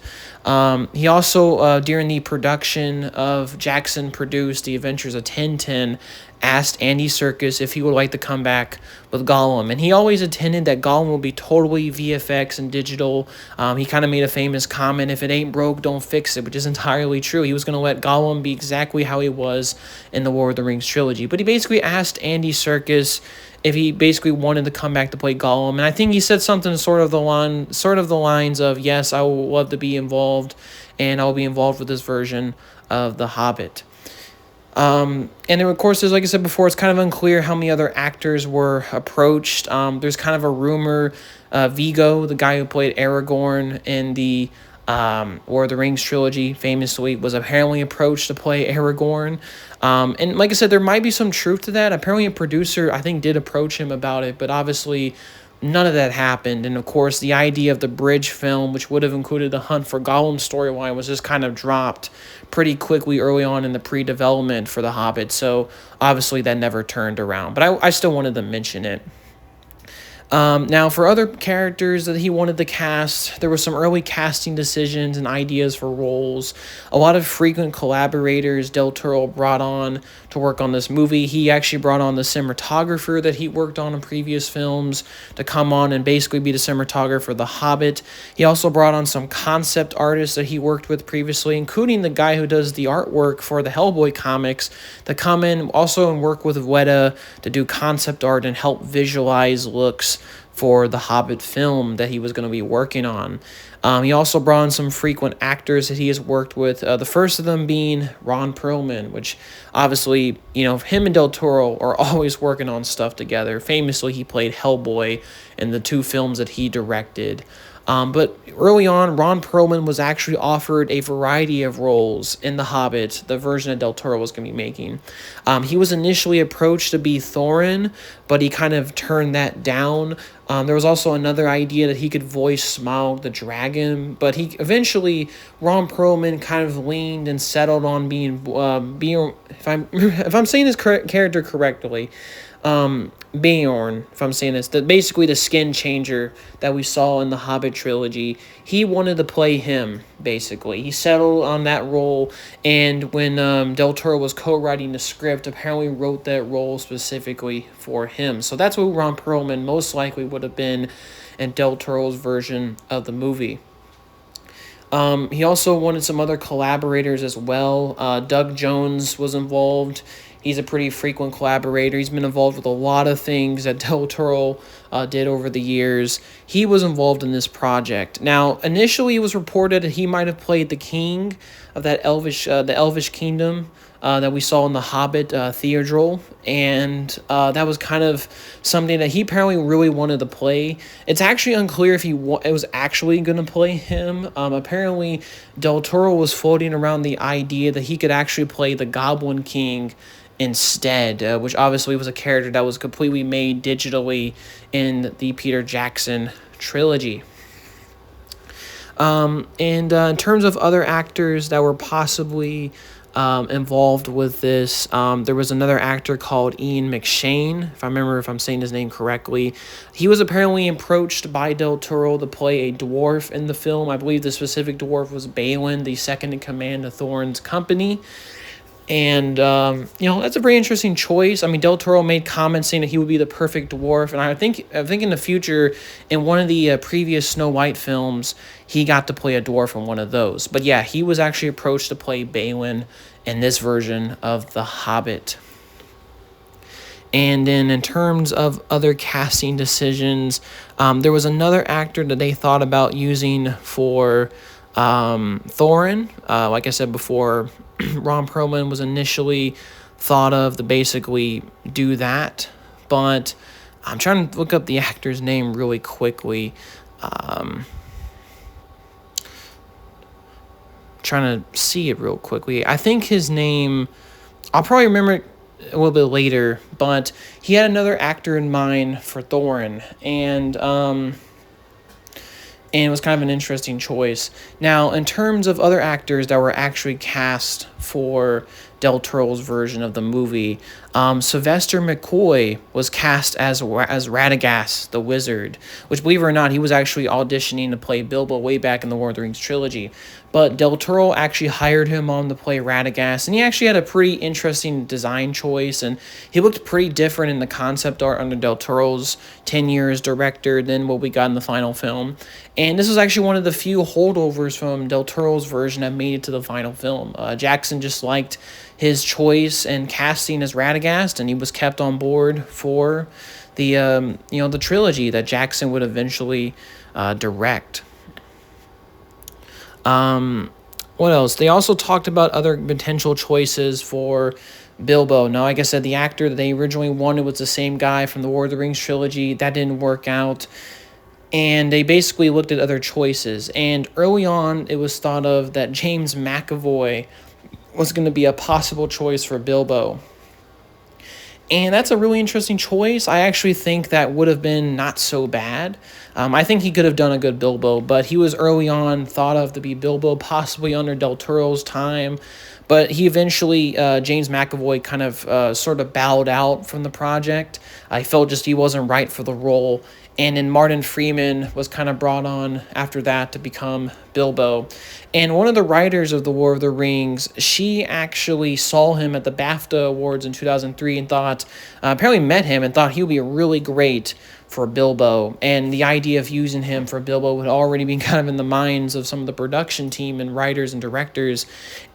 He also, during the production of Jackson-produced The Adventures of Tintin, asked Andy Serkis if he would like to come back with Gollum, and he always intended that Gollum would be totally VFX and digital. He kind of made a famous comment, if it ain't broke, don't fix it, which is entirely true. He was going to let Gollum be exactly how he was in the Lord of the Rings trilogy, but he basically asked Andy Serkis if he basically wanted to come back to play Gollum, and I think he said something sort of the lines of, yes, I will love to be involved, and I'll be involved with this version of The Hobbit. And then, of course, like I said before, it's kind of unclear how many other actors were approached. There's kind of a rumor, Viggo, the guy who played Aragorn in the Lord of the Rings trilogy, famously, was apparently approached to play Aragorn. And like I said, there might be some truth to that. Apparently a producer, I think, did approach him about it, but obviously none of that happened. And of course, the idea of the bridge film, which would have included the Hunt for Gollum storyline, was just kind of dropped pretty quickly early on in the pre-development for The Hobbit. So obviously that never turned around, but I still wanted to mention it. Now, for other characters that he wanted to cast, there were some early casting decisions and ideas for roles. A lot of frequent collaborators Del Toro brought on to work on this movie. He actually brought on the cinematographer that he worked on in previous films to come on and basically be the cinematographer for The Hobbit. He also brought on some concept artists that he worked with previously, including the guy who does the artwork for the Hellboy comics, to come in also and work with Weta to do concept art and help visualize looks for the Hobbit film that he was going to be working on. He also brought in some frequent actors that he has worked with, the first of them being Ron Perlman, which obviously, him and Del Toro are always working on stuff together. Famously, he played Hellboy in the 2 films that he directed. But early on, Ron Perlman was actually offered a variety of roles in The Hobbit, the version that Del Toro was going to be making. He was initially approached to be Thorin, but he kind of turned that down. There was also another idea that he could voice Smaug the dragon, but Ron Perlman kind of leaned and settled on being if I'm saying his character correctly, Beorn, if I'm saying this, basically the skin changer that we saw in the Hobbit trilogy. He wanted to play him, basically. He settled on that role, and when Del Toro was co-writing the script, apparently wrote that role specifically for him. So that's what Ron Perlman most likely would have been in Del Toro's version of the movie. He also wanted some other collaborators as well. Doug Jones was involved. He's a pretty frequent collaborator. He's been involved with a lot of things that Del Toro did over the years. He was involved in this project. Now, initially, it was reported that he might have played the king of that the Elvish kingdom that we saw in the Hobbit Theodril, and that was kind of something that he apparently really wanted to play. It's actually unclear if it was actually going to play him. Apparently, Del Toro was floating around the idea that he could actually play the Goblin King instead, which obviously was a character that was completely made digitally in the Peter Jackson trilogy. And in terms of other actors that were possibly involved with this, there was another actor called Ian McShane, if I'm saying his name correctly. He was apparently approached by Del Toro to play a dwarf in the film. I believe the specific dwarf was Balin, the second in command of Thorin's company. And, that's a very interesting choice. I mean, Del Toro made comments saying that he would be the perfect dwarf. And I think in the future, in one of the previous Snow White films, he got to play a dwarf in one of those. But yeah, he was actually approached to play Balin in this version of The Hobbit. And then in terms of other casting decisions, there was another actor that they thought about using for Thorin. Like I said before, Ron Perlman was initially thought of to basically do that, but I'm trying to look up the actor's name really quickly. Trying to see it real quickly. I think his name, I'll probably remember it a little bit later, but he had another actor in mind for Thorin, and it was kind of an interesting choice. Now, in terms of other actors that were actually cast for Del Toro's version of the movie, Sylvester McCoy was cast as Radagast, the wizard, which, believe it or not, he was actually auditioning to play Bilbo way back in the Lord of the Rings trilogy. But Del Toro actually hired him on to play Radagast, and he actually had a pretty interesting design choice, and he looked pretty different in the concept art under Del Toro's 10 years director than what we got in the final film. And this was actually one of the few holdovers from Del Toro's version that made it to the final film. Jackson just liked his choice and casting as Radagast, and he was kept on board for the trilogy that Jackson would eventually direct. What else? They also talked about other potential choices for Bilbo. Now, like I said, the actor that they originally wanted was the same guy from the Lord of the Rings trilogy. That didn't work out. And they basically looked at other choices. And early on, it was thought of that James McAvoy was going to be a possible choice for Bilbo. And that's a really interesting choice. I actually think that would have been not so bad. I think he could have done a good Bilbo, but he was early on thought of to be Bilbo, possibly under Del Toro's time. But he eventually, James McAvoy, kind of sort of bowed out from the project. I felt just he wasn't right for the role. And then Martin Freeman was kind of brought on after that to become Bilbo. And one of the writers of The War of the Rings, she actually saw him at the BAFTA Awards in 2003 and apparently met him and thought he would be really great for Bilbo. And the idea of using him for Bilbo had already been kind of in the minds of some of the production team and writers and directors.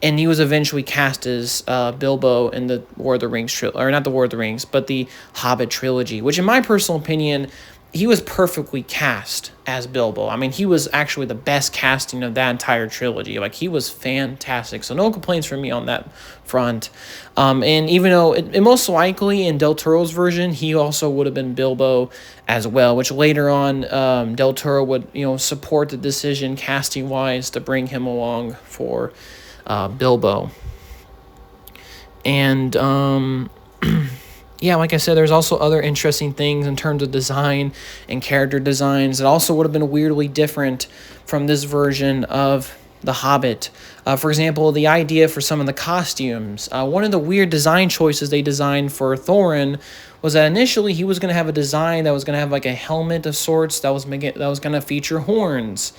And he was eventually cast as Bilbo in the War of the Rings or not the War of the Rings, but the Hobbit trilogy, which in my personal opinion, he was perfectly cast as Bilbo. I mean, he was actually the best casting of that entire trilogy. Like, he was fantastic. So no complaints from me on that front. And even though it most likely in Del Toro's version, he also would have been Bilbo as well, which later on Del Toro would, support the decision casting-wise to bring him along for Bilbo. And yeah, like I said, there's also other interesting things in terms of design and character designs that also would have been weirdly different from this version of The Hobbit. For example, the idea for some of the costumes. One of the weird design choices they designed for Thorin was that initially he was going to have a design that was going to have like a helmet of sorts that was going to feature horns.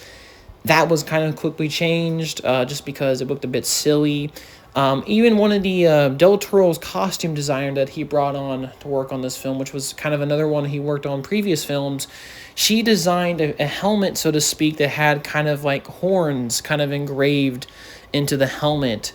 That was kind of quickly changed just because it looked a bit silly. Even one of the Del Toro's costume designer that he brought on to work on this film, which was kind of another one he worked on in previous films, she designed a helmet, so to speak, that had kind of like horns kind of engraved into the helmet.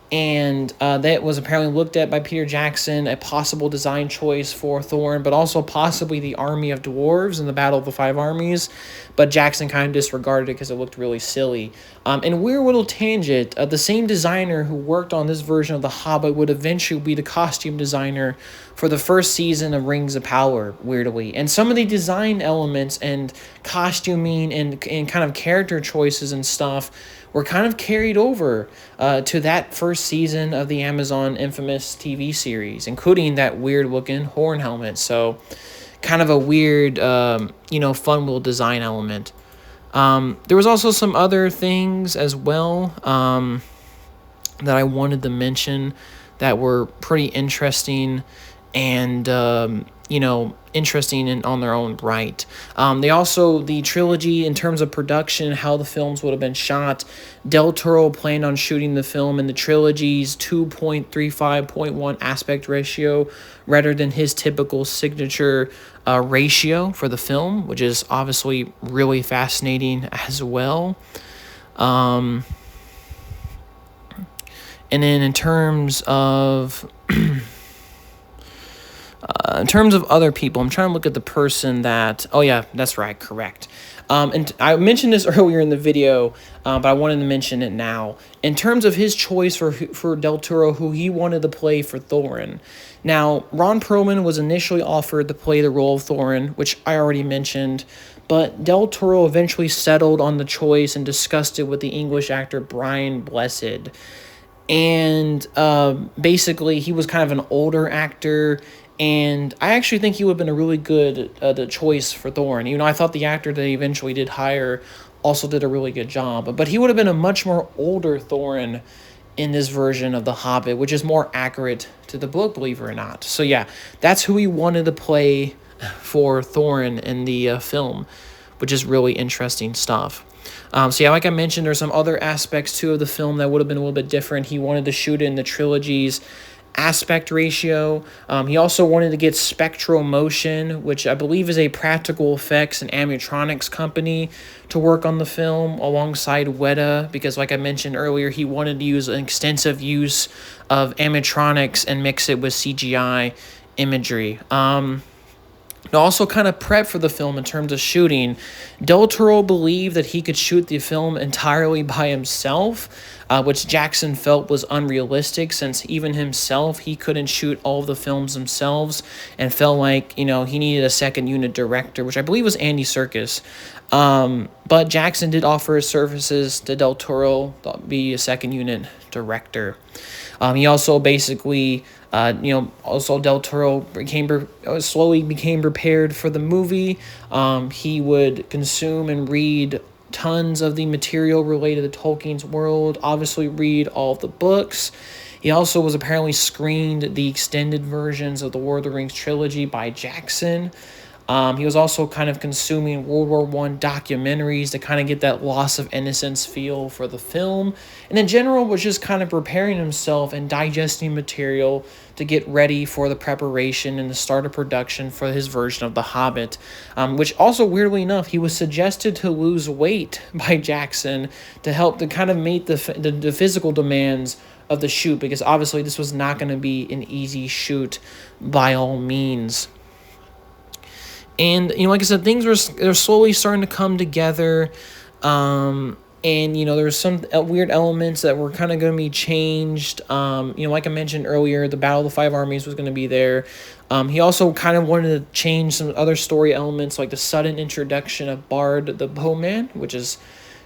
And that was apparently looked at by Peter Jackson, a possible design choice for Thorne, but also possibly the army of dwarves in the Battle of the Five Armies. But Jackson kind of disregarded it because it looked really silly. And weird little tangent, the same designer who worked on this version of The Hobbit would eventually be the costume designer for the first season of Rings of Power, weirdly. And some of the design elements and costuming and kind of character choices and stuff were kind of carried over to that first season of the Amazon infamous TV series, including that weird-looking horn helmet. So kind of a weird, fun little design element. There was also some other things as well that I wanted to mention that were pretty interesting and interesting and on their own right. The trilogy, in terms of production, how the films would have been shot, Del Toro planned on shooting the film in the trilogy's 2.35:1 aspect ratio rather than his typical signature ratio for the film, which is obviously really fascinating as well. And then in terms of other people, I'm trying to look at the person that... Oh, yeah, that's right, correct. And I mentioned this earlier in the video, but I wanted to mention it now. In terms of his choice for Del Toro, who he wanted to play for Thorin. Now, Ron Perlman was initially offered to play the role of Thorin, which I already mentioned, but Del Toro eventually settled on the choice and discussed it with the English actor Brian Blessed. And basically, he was kind of an older actor, and I actually think he would have been a really good the choice for Thorin. I thought the actor that he eventually did hire also did a really good job. But he would have been a much more older Thorin in this version of The Hobbit, which is more accurate to the book, believe it or not. So yeah, that's who he wanted to play for Thorin in the film, which is really interesting stuff. So yeah, like I mentioned, there's some other aspects too of the film that would have been a little bit different. He wanted to shoot it in the trilogy's aspect ratio. He also wanted to get Spectral Motion, which I believe is a practical effects and animatronics company, to work on the film alongside Weta, because like I mentioned earlier, he wanted to use an extensive use of animatronics and mix it with CGI imagery. To also kind of prep for the film in terms of shooting, Del Toro believed that he could shoot the film entirely by himself, which Jackson felt was unrealistic, since even himself, he couldn't shoot all of the films themselves, and felt like, he needed a second unit director, which I believe was Andy Serkis. But Jackson did offer his services to Del Toro to be a second unit director. He also basically... Del Toro slowly became prepared for the movie. He would consume and read tons of the material related to Tolkien's world, obviously read all of the books. He also was apparently screened the extended versions of the Lord of the Rings trilogy by Jackson. He was also kind of consuming World War I documentaries to kind of get that loss of innocence feel for the film. And in general, was just kind of preparing himself and digesting material to get ready for the preparation and the start of production for his version of The Hobbit. Which also, weirdly enough, he was suggested to lose weight by Jackson to help to kind of meet the physical demands of the shoot, because obviously this was not going to be an easy shoot by all means. And, like I said, they're slowly starting to come together. And, there's some weird elements that were kind of going to be changed. Like I mentioned earlier, the Battle of the Five Armies was going to be there. He also kind of wanted to change some other story elements, like the sudden introduction of Bard the Bowman, which is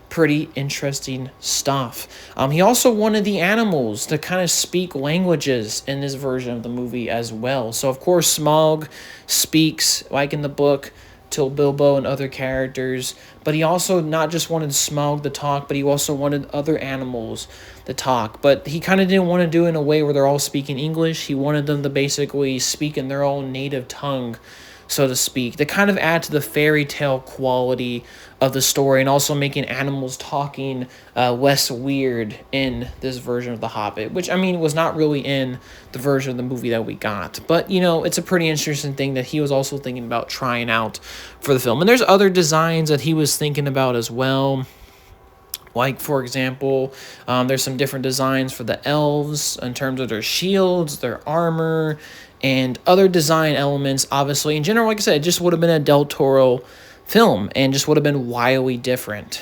pretty interesting stuff. He also wanted the animals to kind of speak languages in this version of the movie as well. So, of course, Smaug speaks, like in the book, to Bilbo and other characters, but he also not just wanted Smaug to talk, but he also wanted other animals to talk. But he kind of didn't want to do it in a way where they're all speaking English. He wanted them to basically speak in their own native tongue, so to speak, to kind of add to the fairy tale quality of the story, and also making animals talking less weird in this version of The Hobbit, which, I mean, was not really in the version of the movie that we got. But, it's a pretty interesting thing that he was also thinking about trying out for the film. And there's other designs that he was thinking about as well. Like, for example, there's some different designs for the elves in terms of their shields, their armor, and other design elements. Obviously, in general, like I said, it just would have been a Del Toro film and just would have been wildly different.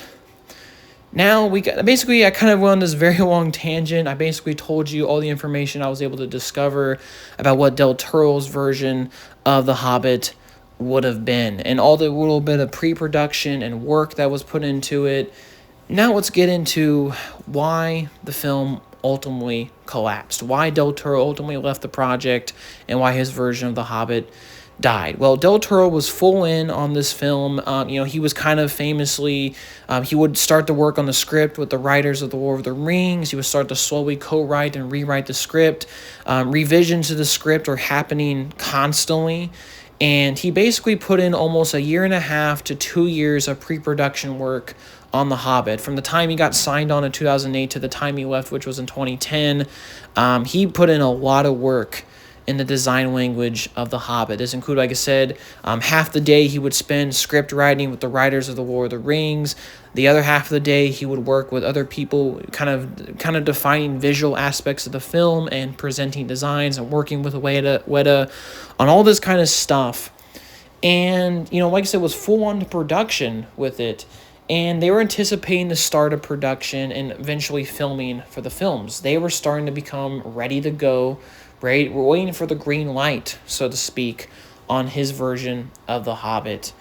Now, I kind of went on this very long tangent. I basically told you all the information I was able to discover about what Del Toro's version of The Hobbit would have been, and all the little bit of pre-production and work that was put into it. Now let's get into why the film ultimately collapsed, why Del Toro ultimately left the project, and why his version of The Hobbit died. Well, Del Toro was full in on this film. He was kind of famously, he would start to work on the script with the writers of The Lord of the Rings. He would start to slowly co-write and rewrite the script. Revisions to the script are happening constantly. And he basically put in almost 1.5 to 2 years of pre-production work on The Hobbit. From the time he got signed on in 2008 to the time he left, which was in 2010, he put in a lot of work in the design language of The Hobbit. This included, like I said, half the day he would spend script writing with the writers of The Lord of the Rings. The other half of the day he would work with other people, kind of defining visual aspects of the film and presenting designs and working with Weta on all this kind of stuff. And, like I said, was full on to production with it. And they were anticipating the start of production and eventually filming for the films. They were starting to become ready to go. We're waiting for the green light, so to speak, on his version of The Hobbit.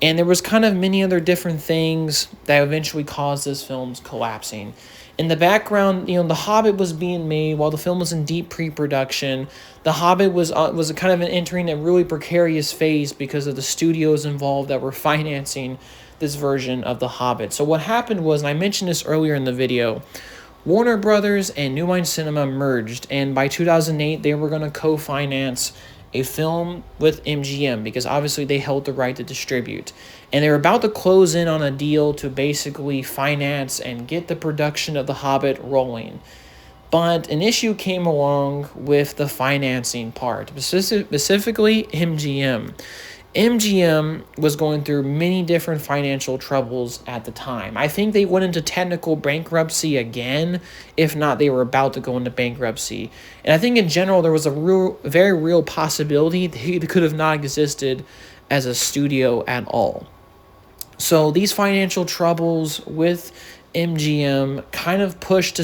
And there was kind of many other different things that eventually caused this film's collapsing. In the background, The Hobbit was being made while the film was in deep pre-production. The Hobbit was kind of entering a really precarious phase because of the studios involved that were financing this version of The Hobbit. So what happened was, and I mentioned this earlier in the video, Warner Brothers and New Line Cinema merged, and by 2008, they were going to co-finance a film with MGM because obviously they held the right to distribute. And they were about to close in on a deal to basically finance and get the production of The Hobbit rolling. But an issue came along with the financing part, specifically MGM. MGM was going through many different financial troubles at the time. I think they went into technical bankruptcy again. If not, they were about to go into bankruptcy. And I think in general, there was a very real possibility they could have not existed as a studio at all. So these financial troubles with MGM kind of pushed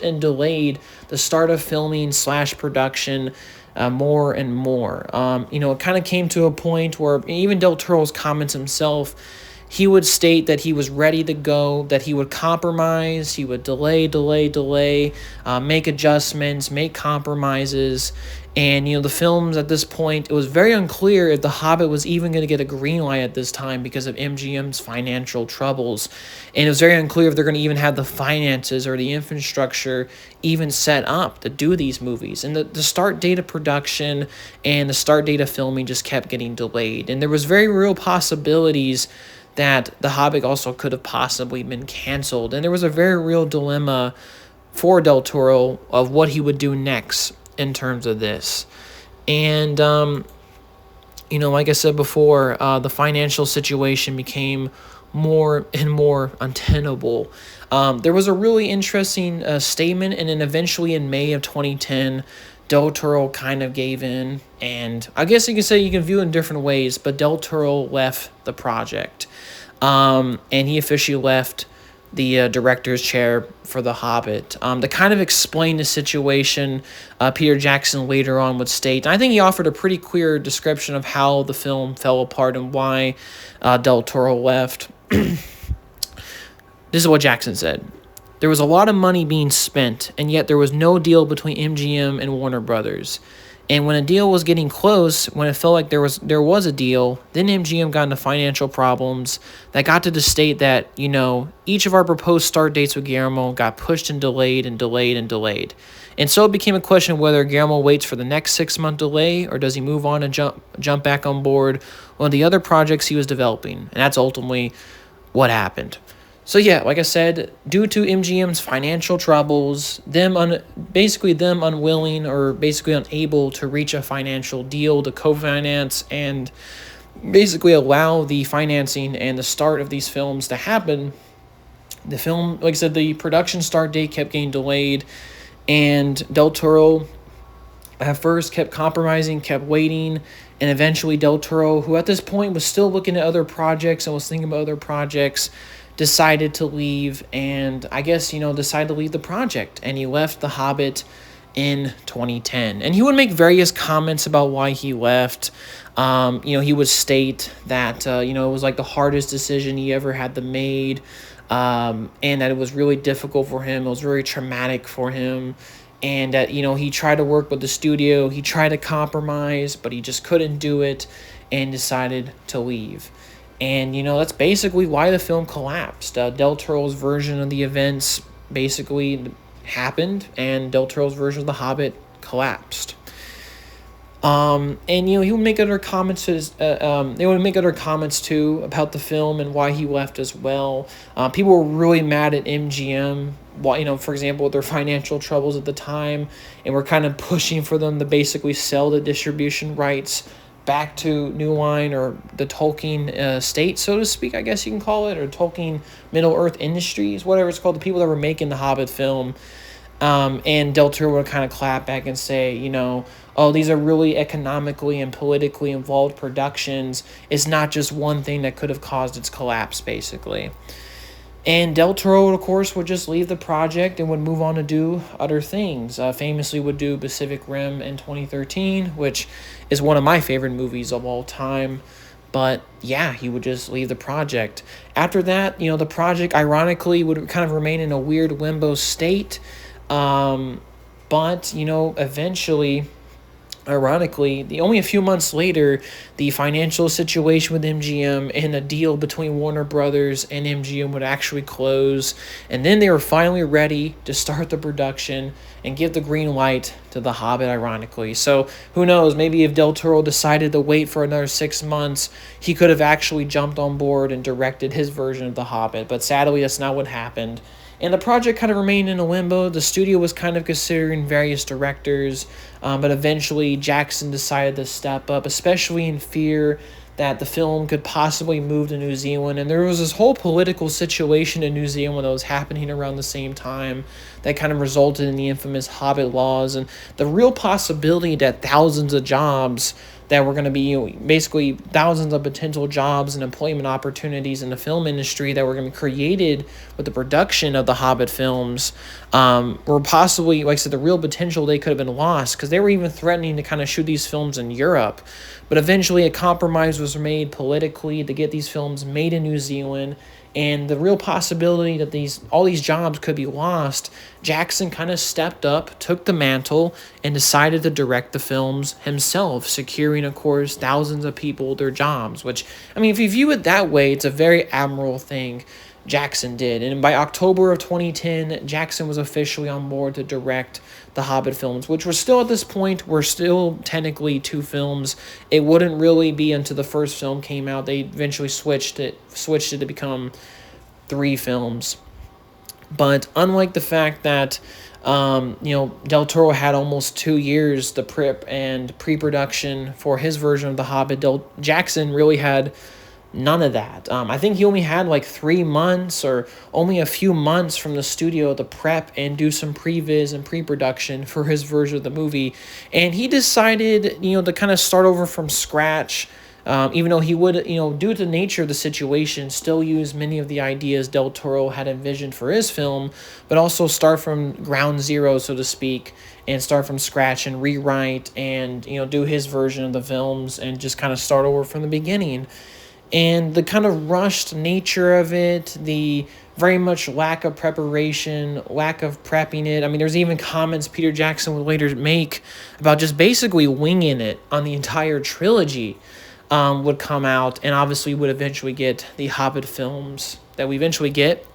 and delayed the start of filming / production more and more. It kind of came to a point where even Del Toro's comments himself, he would state that he was ready to go, that he would compromise, he would delay, make adjustments, make compromises. And, the films at this point, it was very unclear if The Hobbit was even going to get a green light at this time because of MGM's financial troubles. And it was very unclear if they're going to even have the finances or the infrastructure even set up to do these movies. And the start date of production and the start date of filming just kept getting delayed. And there was very real possibilities that The Hobbit also could have possibly been canceled. And there was a very real dilemma for Del Toro of what he would do next in terms of this. And, like I said before, the financial situation became more and more untenable. There was a really interesting statement, and then eventually in May of 2010, Del Toro kind of gave in, and I guess you can say you can view it in different ways, but Del Toro left the project. And he officially left the director's chair for The Hobbit. To kind of explain the situation, Peter Jackson later on would state, and I think he offered a pretty clear description of how the film fell apart and why Del Toro left. This is what Jackson said. There was a lot of money being spent, and yet there was no deal between MGM and Warner Brothers. And when a deal was getting close, when it felt like there was a deal, then MGM got into financial problems that got to the state that, each of our proposed start dates with Guillermo got pushed and delayed and delayed and delayed. And so it became a question whether Guillermo waits for the next 6-month delay or does he move on and jump back on board one of the other projects he was developing. And that's ultimately what happened. So yeah, like I said, due to MGM's financial troubles, basically them unwilling or basically unable to reach a financial deal to co-finance and basically allow the financing and the start of these films to happen, the film, like I said, the production start date kept getting delayed, and Del Toro at first kept compromising, kept waiting, and eventually Del Toro, who at this point was still looking at other projects and was thinking about other projects, decided to leave and decided to leave the project. And he left The Hobbit in 2010. And he would make various comments about why he left. He would state that, it was like the hardest decision he ever had to made, and that it was really difficult for him. It was very traumatic for him. And that, he tried to work with the studio. He tried to compromise, but he just couldn't do it and decided to leave. And, that's basically why the film collapsed. Del Toro's version of the events basically happened, and Del Toro's version of The Hobbit collapsed. He would make other comments. They would make other comments too about the film and why he left as well. People were really mad at MGM. For example, with their financial troubles at the time, and were kind of pushing for them to basically sell the distribution rights back to New Line or the Tolkien estate, so to speak, I guess you can call it, or Tolkien Middle-earth Industries, whatever it's called, the people that were making the Hobbit film. And Del Toro would kind of clap back and say, oh, these are really economically and politically involved productions. It's not just one thing that could have caused its collapse, basically. And Del Toro, of course, would just leave the project and would move on to do other things. Famously would do Pacific Rim in 2013, which is one of my favorite movies of all time. But yeah, he would just leave the project. After that, the project, ironically, would kind of remain in a weird limbo state. But, eventually, ironically, only a few months later, the financial situation with MGM and a deal between Warner Brothers and MGM would actually close. And then they were finally ready to start the production and give the green light to The Hobbit, ironically. So who knows, maybe if Del Toro decided to wait for another 6 months, he could have actually jumped on board and directed his version of The Hobbit. But sadly, that's not what happened. And the project kind of remained in a limbo. The studio was kind of considering various directors, but eventually Jackson decided to step up, especially in fear that the film could possibly move to New Zealand. And there was this whole political situation in New Zealand that was happening around the same time that kind of resulted in the infamous Hobbit laws and the real possibility that thousands of jobs that were going to be basically thousands of potential jobs and employment opportunities in the film industry that were going to be created with the production of the Hobbit films were possibly, like I said, the real potential they could have been lost, because they were even threatening to kind of shoot these films in Europe. But eventually a compromise was made politically to get these films made in New Zealand, and the real possibility that all these jobs could be lost, Jackson kind of stepped up, took the mantle, and decided to direct the films himself, securing, of course, thousands of people their jobs, which, if you view it that way, it's a very admirable thing Jackson did. And by October of 2010, Jackson was officially on board to direct the Hobbit films, which were still, at this point, were still technically 2 films. It wouldn't really be until the first film came out. They eventually switched it to become 3 films. But unlike the fact that Del Toro had almost 2 years to prep and pre-production for his version of The Hobbit, Jackson really had none of that. I think he only had like 3 months or only a few months from the studio to prep and do some previs and pre-production for his version of the movie. And he decided, to kind of start over from scratch, even though he would, due to the nature of the situation, still use many of the ideas Del Toro had envisioned for his film, but also start from ground zero, so to speak, and start from scratch and rewrite and, do his version of the films and just kind of start over from the beginning. And the kind of rushed nature of it, the very much lack of preparation, lack of prepping it. I mean, there's even comments Peter Jackson would later make about just basically winging it on the entire trilogy would come out, and obviously would eventually get the Hobbit films that we eventually get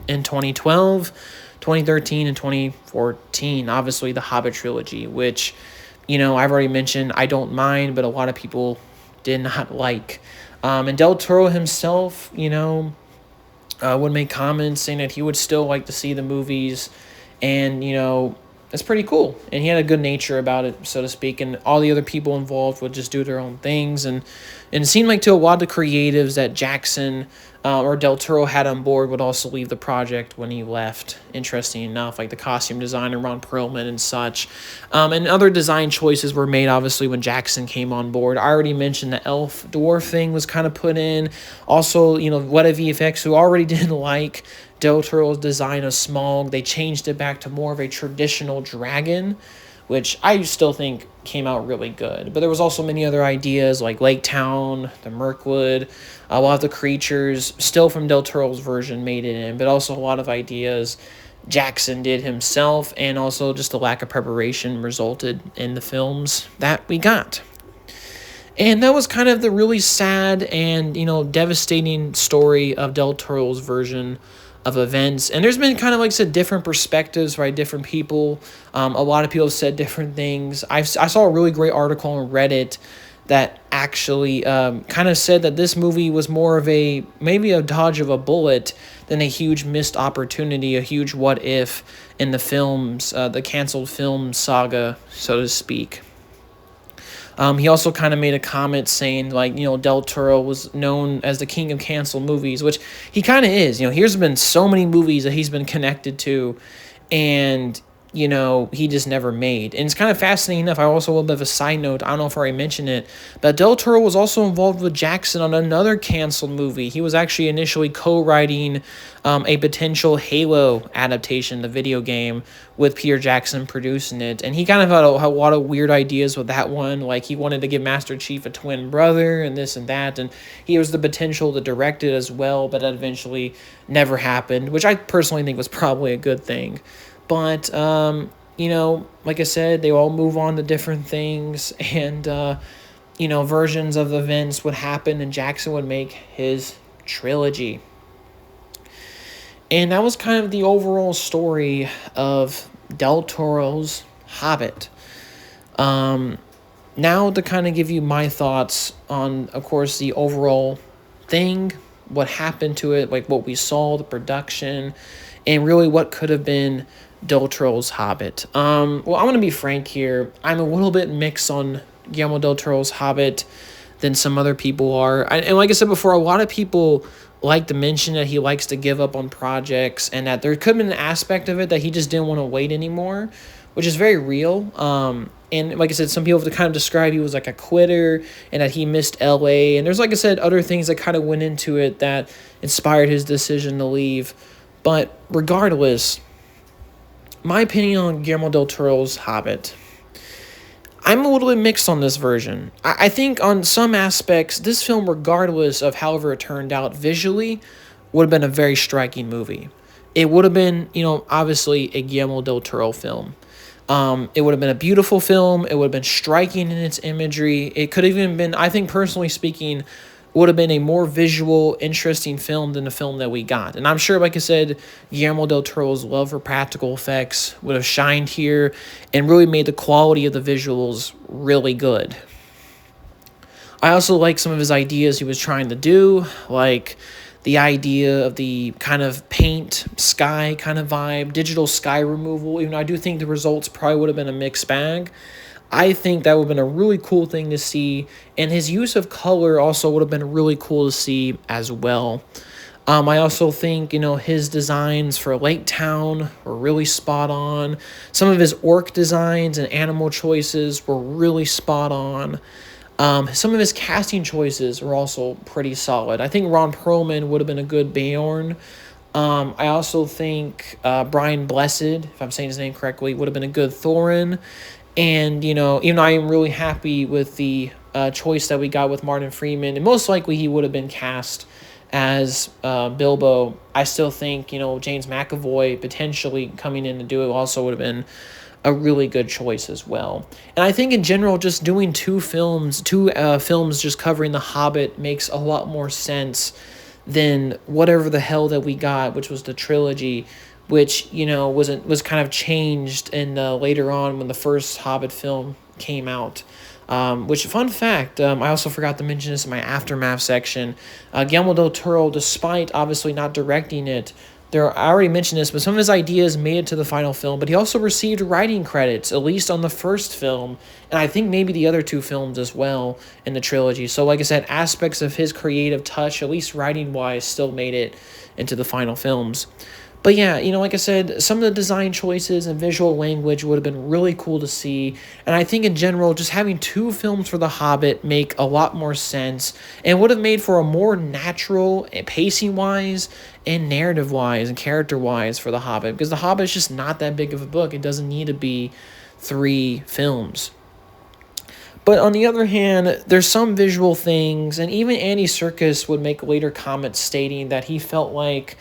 in 2012, 2013, and 2014. Obviously, the Hobbit trilogy, which, I've already mentioned, I don't mind, but a lot of people did not like. And Del Toro himself, would make comments saying that he would still like to see the movies, and it's pretty cool. And he had a good nature about it, so to speak. And all the other people involved would just do their own things, and it seemed like to a lot of the creatives that Jackson or Del Toro had on board would also leave the project when he left. Interesting enough, like the costume designer Ron Perlman and such, and other design choices were made obviously when Jackson came on board. I already mentioned the elf dwarf thing was kind of put in. Also, Weta VFX, who already didn't like Del Toro's design of Smaug, they changed it back to more of a traditional dragon, which I still think came out really good. But there was also many other ideas like Lake Town, the Mirkwood, a lot of the creatures still from Del Toro's version made it in, but also a lot of ideas Jackson did himself, and also just the lack of preparation resulted in the films that we got. And that was kind of the really sad and, devastating story of Del Toro's version of events. And there's been kind of, like I said, different perspectives by different people. A lot of people have said different things. I saw a really great article on Reddit that actually kind of said that this movie was more of maybe a dodge of a bullet than a huge missed opportunity, a huge what if in the films, the canceled film saga, so to speak. He also kind of made a comment saying, like, Del Toro was known as the king of canceled movies, which he kind of is. Here's been so many movies that he's been connected to, and, he just never made. And it's kind of fascinating enough. I also, a little bit of a side note, I don't know if I already mentioned it, but Del Toro was also involved with Jackson on another canceled movie. He was actually initially co-writing a potential Halo adaptation, the video game, with Peter Jackson producing it. And he kind of had a lot of weird ideas with that one. Like, he wanted to give Master Chief a twin brother and this and that. And he was the potential to direct it as well, but that eventually never happened, which I personally think was probably a good thing. But, like I said, they all move on to different things, and, versions of events would happen, and Jackson would make his trilogy. And that was kind of the overall story of Del Toro's Hobbit. Now to kind of give you my thoughts on, of course, the overall thing, what happened to it, like what we saw, the production, and really what could have been Del Toro's Hobbit. Well, I'm going to be frank here. I'm a little bit mixed on Guillermo del Toro's Hobbit than some other people are. And like I said before, a lot of people like to mention that he likes to give up on projects, and that there could have been an aspect of it that he just didn't want to wait anymore, which is very real. And like I said, some people have kind of described he was like a quitter, and that he missed LA. And there's, like I said, other things that kind of went into it that inspired his decision to leave. But regardless, my opinion on Guillermo del Toro's Hobbit, I'm a little bit mixed on this version. I think on some aspects, this film, regardless of however it turned out visually, would have been a very striking movie. It would have been, obviously a Guillermo del Toro film. It would have been a beautiful film. It would have been striking in its imagery. It could have even been, I think personally speaking, would have been a more visual, interesting film than the film that we got. And I'm sure, like I said, Guillermo del Toro's love for practical effects would have shined here and really made the quality of the visuals really good. I also like some of his ideas he was trying to do, like the idea of the kind of paint sky kind of vibe, digital sky removal. Even though I do think the results probably would have been a mixed bag, I think that would have been a really cool thing to see, and his use of color also would have been really cool to see as well. I also think, his designs for Lake Town were really spot on. Some of his orc designs and animal choices were really spot on. Some of his casting choices were also pretty solid. I think Ron Perlman would have been a good Beorn. I also think Brian Blessed, if I'm saying his name correctly, would have been a good Thorin. And, even though I am really happy with the choice that we got with Martin Freeman, and most likely he would have been cast as Bilbo. I still think, James McAvoy potentially coming in to do it also would have been a really good choice as well. And I think in general, just doing two films just covering The Hobbit makes a lot more sense than whatever the hell that we got, which was the trilogy, which was kind of changed in later on when the first Hobbit film came out. Which, fun fact, I also forgot to mention this in my aftermath section. Guillermo del Toro, despite obviously not directing it, I already mentioned this, but some of his ideas made it to the final film, but he also received writing credits, at least on the first film, and I think maybe the other two films as well in the trilogy. So, like I said, aspects of his creative touch, at least writing-wise, still made it into the final films. But yeah, like I said, some of the design choices and visual language would have been really cool to see. And I think in general, just having two films for The Hobbit make a lot more sense and would have made for a more natural, pacing-wise and narrative-wise and character-wise for The Hobbit. Because The Hobbit is just not that big of a book. It doesn't need to be 3 films. But on the other hand, there's some visual things, and even Andy Serkis would make later comments stating that he felt like,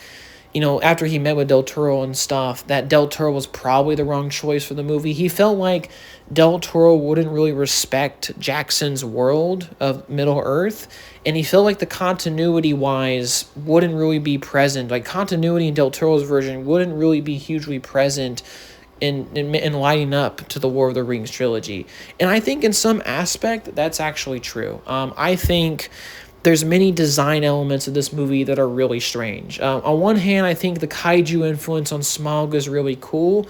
after he met with Del Toro and stuff, that Del Toro was probably the wrong choice for the movie. He felt like Del Toro wouldn't really respect Jackson's world of Middle-earth, and he felt like the continuity-wise wouldn't really be present. Like, continuity in Del Toro's version wouldn't really be hugely present in lighting up to the War of the Rings trilogy. And I think in some aspect, that's actually true. I think there's many design elements of this movie that are really strange. On one hand, I think the kaiju influence on Smaug is really cool,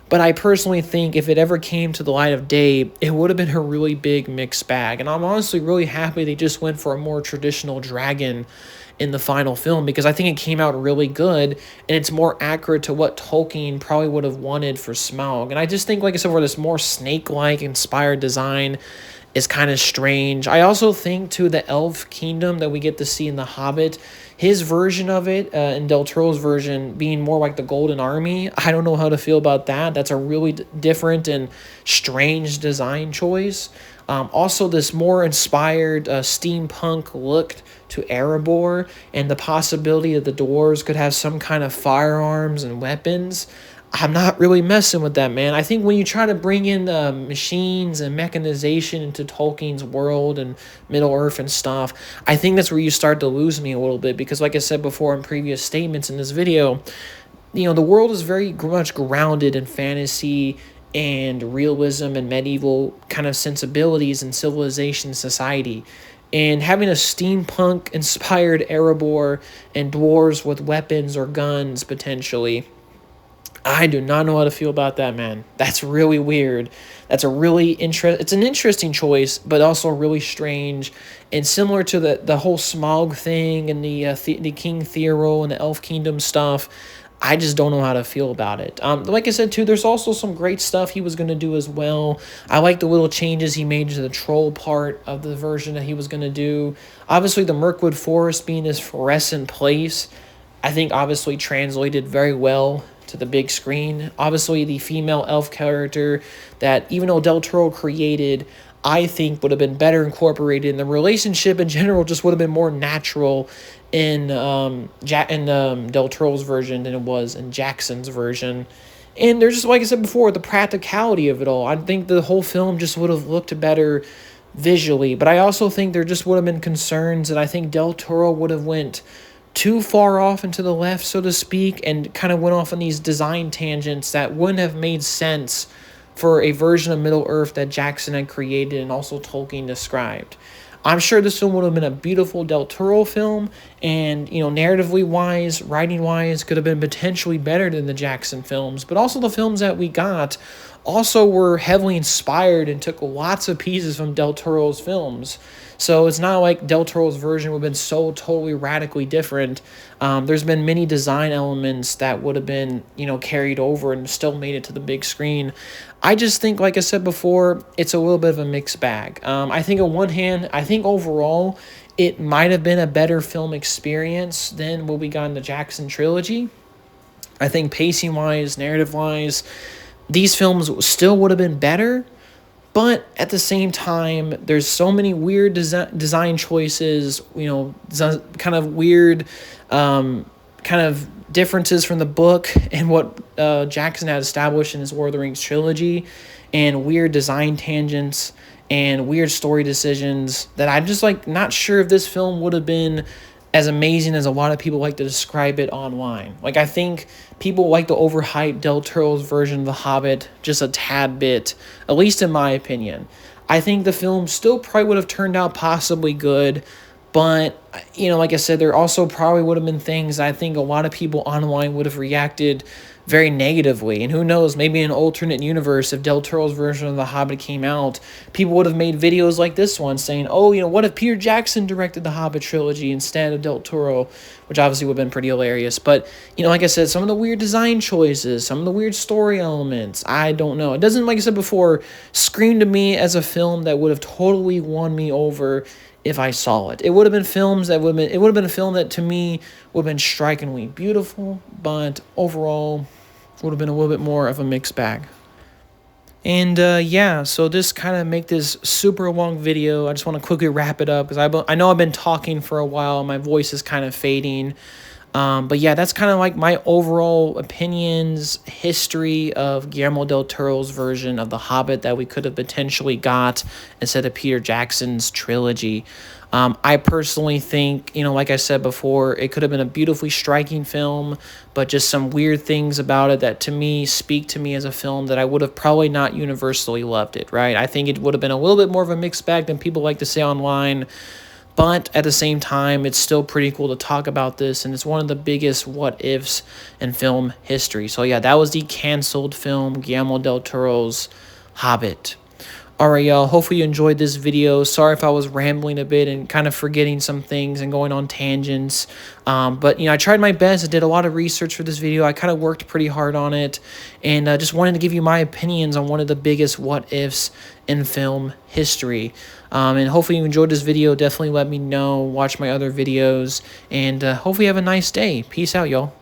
but I personally think if it ever came to the light of day, it would have been a really big mixed bag. And I'm honestly really happy they just went for a more traditional dragon in the final film, because I think it came out really good, and it's more accurate to what Tolkien probably would have wanted for Smaug. And I just think, like I said, for this more snake-like inspired design is kind of strange. I also think, too, the elf kingdom that we get to see in The Hobbit, his version of it, and Del Toro's version being more like the Golden Army, I don't know how to feel about that. That's a really different and strange design choice. Also, this more inspired steampunk look to Erebor, and the possibility that the dwarves could have some kind of firearms and weapons. I'm not really messing with that, man. I think when you try to bring in machines and mechanization into Tolkien's world and Middle-earth and stuff, I think that's where you start to lose me a little bit, because like I said before in previous statements in this video, the world is very much grounded in fantasy and realism and medieval kind of sensibilities and civilization society. And having a steampunk-inspired Erebor and dwarves with weapons or guns, potentially, I do not know how to feel about that, man. That's really weird. That's a really it's an interesting choice, but also really strange. And similar to the whole Smaug thing and the King Theorol and the Elf Kingdom stuff, I just don't know how to feel about it. Like I said, too, there's also some great stuff he was going to do as well. I like the little changes he made to the troll part of the version that he was going to do. Obviously, the Mirkwood Forest being this fluorescent place, I think obviously translated very well to the big screen. Obviously, the female elf character that, even though Del Toro created, I think would have been better incorporated, and the relationship in general just would have been more natural in Del Toro's version than it was in Jackson's version. And there's just, like I said before, the practicality of it all. I think the whole film just would have looked better visually, but I also think there just would have been concerns that I think Del Toro would have went too far off into the left, so to speak, and kind of went off on these design tangents that wouldn't have made sense for a version of Middle-earth that Jackson had created and also Tolkien described. I'm sure this film would have been a beautiful Del Toro film, and, narratively-wise, writing-wise, could have been potentially better than the Jackson films, but also the films that we got also were heavily inspired and took lots of pieces from Del Toro's films. So it's not like Del Toro's version would have been so totally radically different. There's been many design elements that would have been, carried over and still made it to the big screen. I just think, like I said before, it's a little bit of a mixed bag. I think on one hand, I think overall it might have been a better film experience than what we got in the Jackson trilogy. I think pacing-wise, narrative-wise, these films still would have been better, But at the same time, there's so many weird design choices, kind of weird, kind of differences from the book and what Jackson had established in his Lord of the Rings trilogy, and weird design tangents and weird story decisions that I'm just like not sure if this film would have been as amazing as a lot of people like to describe it online. Like, I think people like to overhype Del Toro's version of The Hobbit just a tad bit, at least in my opinion. I think the film still probably would have turned out possibly good, but, like I said, there also probably would have been things I think a lot of people online would have reacted very negatively. And who knows, maybe in an alternate universe, if Del Toro's version of The Hobbit came out, people would have made videos like this one saying, oh, what if Peter Jackson directed the Hobbit trilogy instead of Del Toro, which obviously would have been pretty hilarious. But, like I said, some of the weird design choices, some of the weird story elements, I don't know. It doesn't, like I said before, scream to me as a film that would have totally won me over if I saw it. It would have been it would have been a film that to me would have been strikingly beautiful, but overall would have been a little bit more of a mixed bag. And yeah, so just kind of make this super long video. I just want to quickly wrap it up because I know I've been talking for a while. My voice is kind of fading. But yeah, that's kind of like my overall opinions, history of Guillermo del Toro's version of The Hobbit that we could have potentially got instead of Peter Jackson's trilogy. I personally think, like I said before, it could have been a beautifully striking film, but just some weird things about it that to me speak to me as a film that I would have probably not universally loved it, right? I think it would have been a little bit more of a mixed bag than people like to say online. But at the same time, it's still pretty cool to talk about this, and it's one of the biggest what-ifs in film history. So yeah, that was the canceled film, Guillermo del Toro's Hobbit. Alright, y'all, hopefully you enjoyed this video. Sorry if I was rambling a bit and kind of forgetting some things and going on tangents. But, I tried my best. I did a lot of research for this video. I kind of worked pretty hard on it. And just wanted to give you my opinions on one of the biggest what-ifs in film history. And hopefully you enjoyed this video. Definitely let me know. Watch my other videos. And hopefully you have a nice day. Peace out, y'all.